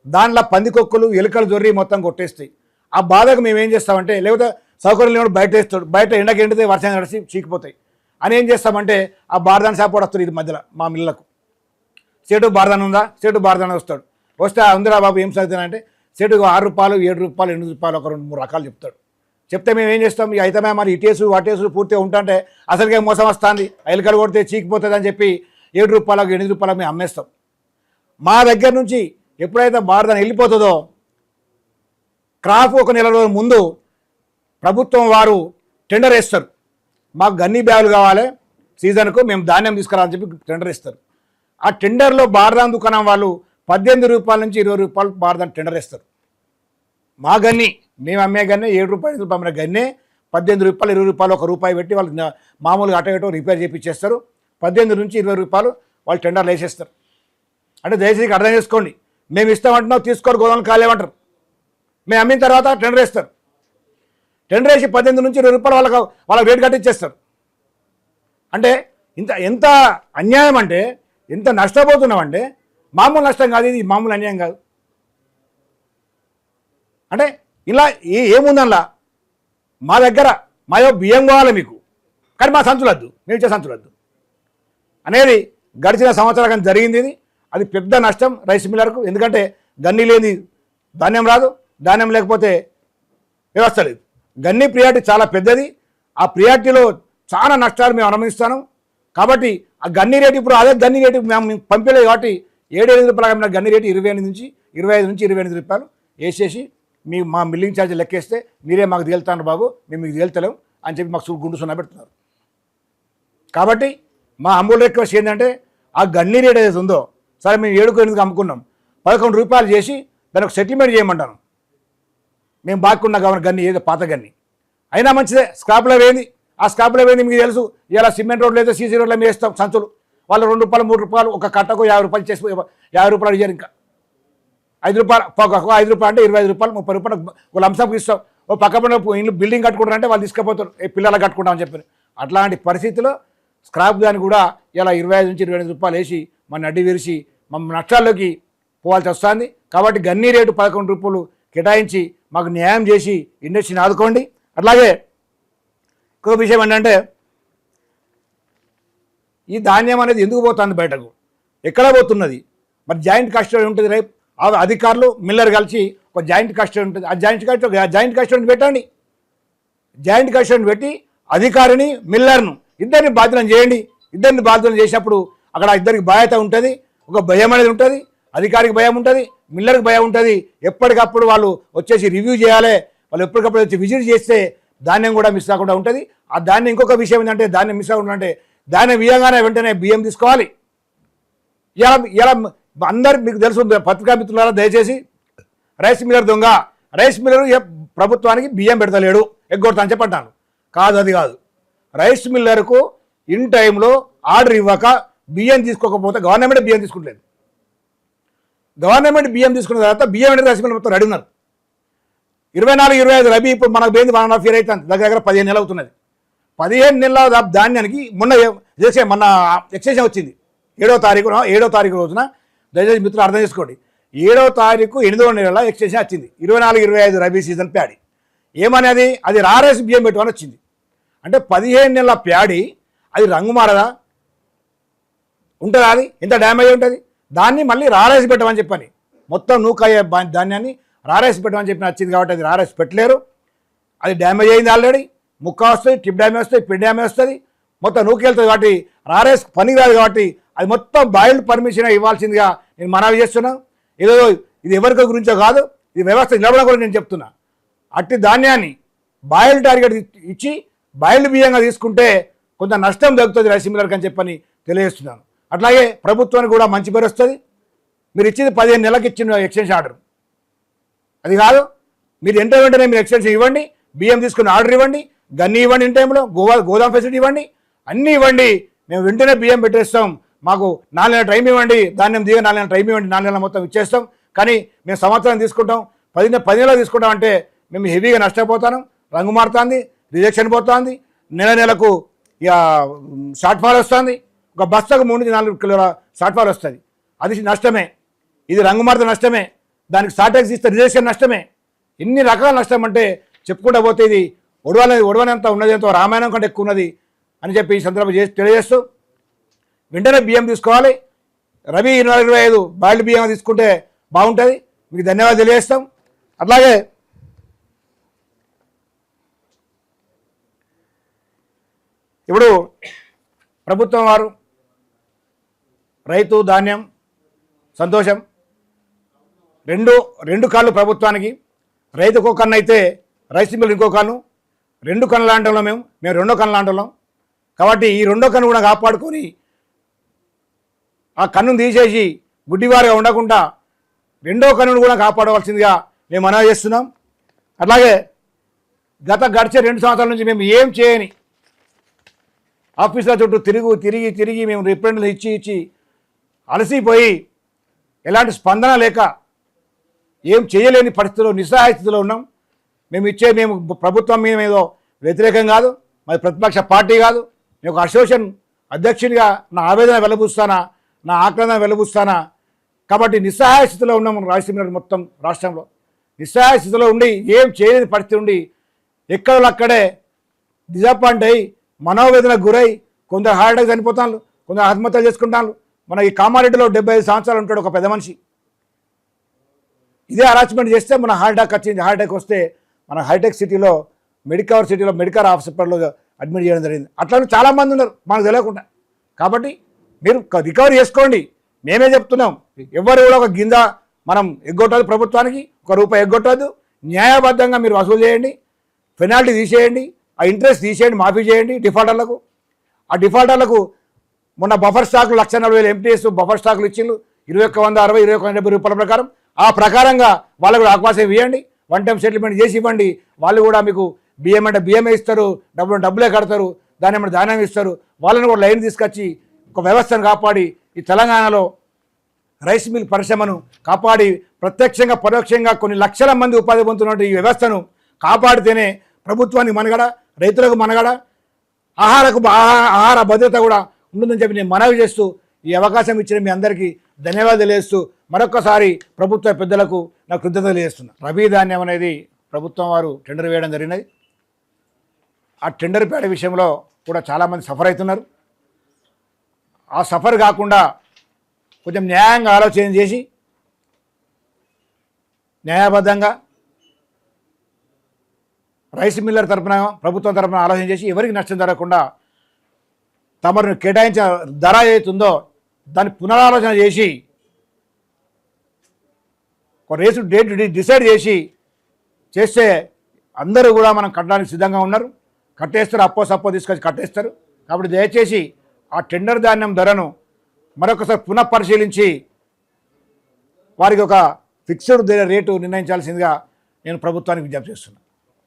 దాంట్లో పందికొక్కులు ఎలుకలు జొర్రి మొత్తం కొట్టేస్తాయి. ఆ బాధకు మేము ఏం చేస్తామంటే లేకపోతే సౌకర్యం లేకుండా బయట వేస్తాడు, బయట ఎండకి ఎండితే వర్షం నడిచి చీకిపోతాయి అని ఏం చేస్తామంటే ఆ బార్దాన్ షాప్ కూడా వస్తుంది ఇది మధ్యలో మా మిల్లకు. సేటు బార్దాన్ ఉందా, సేటు బార్దాన్ వస్తాడు, వస్తే ఉందిరా బాబు ఏం చదువుతానంటే సేటుకు 6 రూపాయలు, 7 రూపాయలు, 8 రూపాయలు ఒక 2-3 రకాలు చెప్తాడు. చెప్తే మేము ఏం చేస్తాం, ఇక అయితే మరి ఇటేసు అటేసు పూర్తిగా ఉంటుంటే అసలుకే మోసం వస్తుంది, ఎలుకలు కొడితే చీకిపోతుంది అని చెప్పి 7 రూపాయలకు 8 రూపాయలకు మేము అమ్మేస్తాం. మా దగ్గర నుంచి ఎప్పుడైతే బార్దాన్ వెళ్ళిపోతుందో క్రాప్ ఒక నెల రోజుల ముందు ప్రభుత్వం వారు టెండర్ వేస్తారు, మాకు గన్నీ బ్యాగులు కావాలి సీజన్కు, మేము ధాన్యం తీసుకురావాలని చెప్పి టెండర్ ఇస్తారు. ఆ టెండర్లో బార్దాన్ దుకాణం వాళ్ళు 18 రూపాయల నుంచి 20 రూపాయలు బార్దాన్ టెండర్ వేస్తారు. మా గన్నీ మేము అమ్మే గన్నే 7 రూపాయలు 5 రూపాయలు అమ్మే గన్నే 18 రూపాయలు, 20 రూపాయలు, ₹1 పెట్టి వాళ్ళు మామూలుగా అటో రిపేర్ చేయించేస్తారు. 18 నుంచి 20 రూపాయలు వాళ్ళు టెండర్లు వేసేస్తారు. అంటే దయచేసి అర్థం చేసుకోండి, మేము ఇస్తామంటున్నాం తీసుకోరు, గోదాములు కాలేమంటారు. మేము అమ్మిన తర్వాత టెండర్ వేస్తారు, టెండర్ వేసి 18 నుంచి 20 రూపాయలు వాళ్ళకి రేట్ కట్టించేస్తారు. అంటే ఎంత అన్యాయం అంటే ఎంత నష్టపోతున్నామంటే మామూలు నష్టం కాదు, ఇది మామూలు అన్యాయం కాదు. అంటే ఇలా ఏముందల్లా మా దగ్గర మాయో బియ్యం కావాలి మీకు, కానీ మా సంచులద్దు, మేము ఇచ్చే సంచులద్దు అనేది గడిచిన సంవత్సరాల జరిగింది. ఇది అది పెద్ద నష్టం రైస్ మిల్లర్కు. ఎందుకంటే గన్ని లేని ధాన్యం రాదు, ధాన్యం లేకపోతే వ్యవస్థ లేదు. గన్ని ప్రియారిటీ చాలా పెద్దది. ఆ ప్రియారిటీలో చాలా నష్టాలు మేము అనుభవిస్తాను. కాబట్టి ఆ గన్ని రేటు ఇప్పుడు అదే గన్ని రేటు మేము పంపలేదు కాబట్టి 7-8 రూపాయల గన్ని రేటు 25 నుంచి 28 రూపాయలు వేసేసి మా మిల్లింగ్ ఛార్జ్ లెక్కేస్తే మీరే మాకు తేలుతాను బాబు, మేము మీకు తేలుతలేం అని చెప్పి మాకు గుండు సున్నా పెడుతున్నారు. కాబట్టి మా అమూల్ రిక్వెస్ట్ ఏంటంటే ఆ గన్ని రేట్ ఏదైతే ఉందో, సరే మేము 7-8 అమ్ముకున్నాం, 11 రూపాయలు చేసి దానికి ఒక సెటిల్మెంట్ చేయమంటాను. మేము బాగున్నా కాబట్టి గన్ని ఏదో పాత గన్ని అయినా మంచిదే. స్క్రాప్లో వేయింది, ఆ స్క్రాప్లో వేయింది మీకు తెలుసు. ఇలా సిమెంట్ రోడ్లు అయితే సీసీ రోడ్లో మేము వేస్తాం సంచులు. వాళ్ళు 2 రూపాయలు 3 రూపాయలు ఒక కట్టకు 50 రూపాయలు చేసి 50 రూపాయలు అడిగారు. ఇంకా 5 రూపాయలు 5 రూపాయలు అంటే 25 రూపాయలు 30 రూపాయలు వాళ్ళు అంశంకి ఇస్తాం. ఓ పక్క ఇల్లు బిల్డింగ్ కట్టుకుంటారంటే వాళ్ళు తీసుకుపోతారు, పిల్లలు కట్టుకుంటామని చెప్పి. అట్లాంటి పరిస్థితిలో స్క్రాప్ దాన్ని కూడా ఇలా 25 నుంచి 25 రూపాయలు వేసి మన అడ్డి విరిచి మన నష్టాల్లోకి పోవాల్సి వస్తుంది. కాబట్టి గన్నీ రేటు 11 రూపాయలు కేటాయించి మాకు న్యాయం చేసి ఇండస్ట్రీని ఆదుకోండి. అట్లాగే ఇంకో విషయం ఏంటంటే ఈ ధాన్యం అనేది ఎందుకు పోతుంది బయటకు, ఎక్కడ పోతున్నది? మరి జాయింట్ కస్టడీ ఉంటుంది. రేపు అధికారులు మిల్లర్ కలిసి ఒక జాయింట్ కస్టడీ ఉంటుంది. ఆ జాయింట్ కస్టడీని పెట్టండి. జాయింట్ కస్టడీని పెట్టి అధికారిని మిల్లర్ను ఇద్దరిని బాధ్యతలు చేయండి. ఇద్దరిని బాధ్యతలు చేసినప్పుడు అక్కడ ఇద్దరికి బాధ్యత ఉంటుంది, ఒక భయం అనేది ఉంటుంది. అధికారికి భయం ఉంటుంది, మిల్లర్కి భయం ఉంటుంది. ఎప్పటికప్పుడు వాళ్ళు వచ్చేసి రివ్యూ చేయాలి. వాళ్ళు ఎప్పటికప్పుడు వచ్చి విజిట్ చేస్తే ధాన్యం కూడా మిస్ కాకుండా ఉంటుంది. ఆ ధాన్యం ఇంకొక విషయం ఏంటంటే ధాన్యం మిస్ అవ్వకుండా అంటే ధాన్యం ఇవ్వగానే వెంటనే బియ్యం తీసుకోవాలి. ఇలా అందరు మీకు తెలుసు, పత్రికా మిత్రులారా దయచేసి రైస్ మిల్లర్ దొంగ, రైస్ మిల్లర్ ప్రభుత్వానికి బియ్యం పెడతలేడు ఎగ్గొడతా అని చెప్పంటాను. కాదు, అది కాదు. రైస్ మిల్లర్కు ఇన్ టైంలో ఆర్డర్ ఇవ్వక బియ్యం తీసుకోకపోతే గవర్నమెంట్ బియ్యం తీసుకుంటలేదు. గవర్నమెంట్ బియ్యం తీసుకున్న తర్వాత బియ్యం అనేది రైస్ మిల్లర్ మొత్తం రెడీ ఉన్నారు. 24-25 రబీ ఇప్పుడు మనకు పోయింది 1.5 year అవుతుంది, దగ్గర 15 నెలలు అవుతున్నది. 15 నెలల ధాన్యానికి మొన్న ఎక్స్టెన్షన్ వచ్చింది 7వ తారీఖు రోజున. దయచేసి మిత్రులు అర్థం చేసుకోండి, 7వ తారీఖు 8వ నెల ఎక్స్టెన్షన్ వచ్చింది 24-25 రబీ సీజన్ ప్యాడీ. ఏమనేది అది రారేసి బియ్యం పెట్టమని వచ్చింది. అంటే 15 నెలల ప్యాడీ అది రంగు మారదా ఉంటుందా? అది ఎంత డ్యామేజ్ ఉంటుంది. దాన్ని మళ్ళీ రారేసి పెట్టమని చెప్పని మొత్తం నూకయ్యే ధాన్యాన్ని రారేసి పెట్టమని చెప్పి వచ్చింది. కాబట్టి అది రారేసి పెట్టలేరు, అది డ్యామేజ్ అయింది ఆల్రెడీ. ముక్క వస్తుంది, టిప్ డ్యామేజ్ వస్తుంది, పిన్ డ్యామేజ్ వస్తుంది, మొత్తం నూకెళ్తుంది. కాబట్టి రారేసి పనికి రాదు. కాబట్టి అది మొత్తం బాయిల్డ్ పర్మిషన్ ఇవ్వాల్సిందిగా నేను మనవి చేస్తున్నాను. ఏదో ఇది ఎవరి గురించో కాదు, ఇది వ్యవస్థ నిలబడడం కూడా నేను చెప్తున్నా. అట్టి ధాన్యాన్ని బాయిల్డ్ టార్గెట్ ఇచ్చి బాయిల్డ్ బియ్యంగా తీసుకుంటే కొంత నష్టం తగ్గుతుంది రైస్ మిల్లర్కి అని చెప్పని తెలియజేస్తున్నాను. అట్లాగే ప్రభుత్వానికి కూడా మంచి పేరు వస్తుంది. మీరు ఇచ్చింది 15 నెలలకు ఇచ్చిన ఎక్స్టెన్షన్ ఆర్డర్, అది కాదు. మీరు వెంటనే మీరు ఎక్స్టెన్షన్ ఇవ్వండి, బియ్యం తీసుకుని ఆర్డర్ ఇవ్వండి, గన్ని ఇవ్వండి, ఇన్ టైంలో గోదాం ఫెసిలిటీ ఇవ్వండి, అన్నీ ఇవ్వండి. మేము వెంటనే బియ్యం పెట్టేస్తాం. మాకు 4 నెలల టైం ఇవ్వండి, ధాన్యం దిగ 4 నెలల టైం ఇవ్వండి, 4 నెలల మొత్తం ఇచ్చేస్తాం. కానీ మేము సంవత్సరం తీసుకుంటాం, 10 నెలలు తీసుకుంటాం అంటే మేము హెవీగా నష్టపోతాను. రంగు మారుతుంది, రిజెక్షన్ పోతుంది, నెలకు ఇక షార్ట్ ఫాల్ వస్తుంది. ఒక బస్తాకు 3-4 కిలోల షార్ట్ ఫాల్ వస్తుంది, అది నష్టమే. ఇది రంగు మారుత నష్టమే, దానికి షార్టేజ్ ఇస్తే రిజెక్షన్ నష్టమే. ఎన్ని రకాల నష్టం అంటే చెప్పుకుంటూ పోతే ఇది ఒడవనంత ఉన్నది, ఎంతో రామాయణం కంటే ఎక్కువ ఉన్నది అని చెప్పి ఈ సందర్భం తెలియజేస్తూ వెంటనే బియ్యం తీసుకోవాలి. రబీ 24-25 బాయిల్డ్ బియ్యం తీసుకుంటే బాగుంటుంది. మీకు ధన్యవాదాలు తెలియజేస్తాం. అట్లాగే ఇప్పుడు ప్రభుత్వం వారు రైతు ధాన్యం సంతోషం, రెండు కళ్ళు ప్రభుత్వానికి. రైతుకు ఒక కన్ను అయితే రైస్ మిల్ ఇంకో కన్ను, 2 కన్నులు అంటున్నాం మేము 2వ కన్నులు అంటున్నాం. కాబట్టి ఈ 2వ కన్ను కూడా కాపాడుకొని ఆ కన్నును తీసేసి గుడ్డివారిగా ఉండకుండా 2వ కన్నును కూడా కాపాడవలసిందిగా మేము మనవి చేస్తున్నాం. అట్లాగే గడిచే 2 సంవత్సరాల నుంచి మేము ఏం చేయని ఆఫీసుల చుట్టూ తిరిగి మేము రిప్రజెంటేషన్ ఇచ్చి అలసిపోయి ఎలాంటి స్పందన లేక ఏం చేయలేని పరిస్థితిలో నిస్సహాయ స్థితిలో ఉన్నాం. మేము ప్రభుత్వం మీద ఏదో వ్యతిరేకం కాదు, మరి ప్రతిపక్ష పార్టీ కాదు. నేను ఒక అసోసియేషన్ అధ్యక్షునిగా నా ఆవేదన వెలబుస్తానా, నా ఆక్రందన వెలబుస్తానా. కాబట్టి నిస్సహాయ స్థితిలో ఉన్నాము రాయలసీమ మొత్తం రాష్ట్రంలో. నిస్సహాయ స్థితిలో ఉండి ఏం చేయలేని పరిస్థితి ఉండి ఎక్కడో అక్కడే డిజపాయింట్ అయ్యి మనోవేదనకు గురై కొందరు హార్ట్ అటాక్ చనిపోతాను, కొందరు ఆత్మహత్యలు చేసుకుంటాను. మన ఈ కామారెడ్డిలో 75 సంవత్సరాలు ఉంటాడు ఒక పెద్ద మనిషి. ఇదే హరాస్మెంట్ చేస్తే మన హార్ట్ అటాక్ వచ్చింది. హార్ట్ అటాక్ వస్తే మన హైటెక్ సిటీలో మెడికవర్ హాస్పిటల్లో అడ్మిట్ చేయడం జరిగింది. అట్లా చాలామంది ఉన్నారు మనకు తెలియకుండా. కాబట్టి మీరు రికవరీ చేసుకోండి. మేమే చెప్తున్నాం, ఎవరు కూడా ఒక గింజ మనం ఎగ్గొట్టదు, ప్రభుత్వానికి ₹1 ఎగ్గొట్టద్దు. న్యాయబద్ధంగా మీరు వసూలు చేయండి, పెనాల్టీ తీసేయండి, ఆ ఇంట్రెస్ట్ తీసేయండి, మాఫీ చేయండి డిఫాల్టర్లకు. ఆ డిఫాల్టర్లకు మొన్న బఫర్ స్టాకులు 1,40,000 ఎంటీఎస్ బఫర్ స్టాకులు ఇచ్చిండ్రు 2160, 2170 రూపాయల ప్రకారం. ఆ ప్రకారంగా వాళ్ళకు కూడా అవకాశం ఇవ్వండి, వన్ టైం సెటిల్మెంట్ చేసి ఇవ్వండి. వాళ్ళు కూడా మీకు బియ్యం అంటే బియ్యమే ఇస్తారు, డబ్బులే కడతారు, దాని ఏమంటే దానం ఇస్తారు. వాళ్ళని కూడా లైన్ తీసుకొచ్చి ఒక వ్యవస్థను కాపాడి ఈ తెలంగాణలో రైస్ మిల్ పరిశ్రమను కాపాడి ప్రత్యక్షంగా పరోక్షంగా కొన్ని లక్షల మంది ఉపాధి పొందుతున్న ఈ వ్యవస్థను కాపాడితేనే ప్రభుత్వానికి మనగడ, రైతులకు మనగడ, ఆహార భద్రత కూడా ఉంటుందని చెప్పి నేను మనవి చేస్తూ ఈ అవకాశం ఇచ్చిన మీ అందరికీ ధన్యవాదాలు తెలియజేస్తూ మరొక్కసారి ప్రభుత్వ పెద్దలకు నా కృతజ్ఞతలు తెలియజేస్తున్నా. రబీ ధాన్యం అనేది ప్రభుత్వం వారు టెండర్ వేయడం జరిగినది. ఆ టెండర్ పేడ విషయంలో కూడా చాలామంది సఫర్ అవుతున్నారు. ఆ సఫర్ కాకుండా కొంచెం న్యాయంగా ఆలోచన చేసి న్యాయబద్ధంగా రైస్ మిల్లర్ తరఫున ప్రభుత్వం తరఫున ఆలోచన చేసి ఎవరికి నష్టం జరగకుండా తమను కేటాయించిన ధర ఏదైతుందో దాన్ని పునరాలోచన చేసి ఒక రేసు డేట్ డిసైడ్ చేస్తే అందరూ కూడా మనం కట్టడానికి సిద్ధంగా ఉన్నారు. కట్టేస్తారు, సప్పో తీసుకొచ్చి కట్టేస్తారు. కాబట్టి దయచేసి ఆ టెండర్ ధాన్యం ధరను మరొకసారి పునఃపరిశీలించి వారికి ఒక ఫిక్స్డ్ రేటు నిర్ణయించాల్సిందిగా నేను ప్రభుత్వానికి విజ్ఞప్తి చేస్తున్నాను.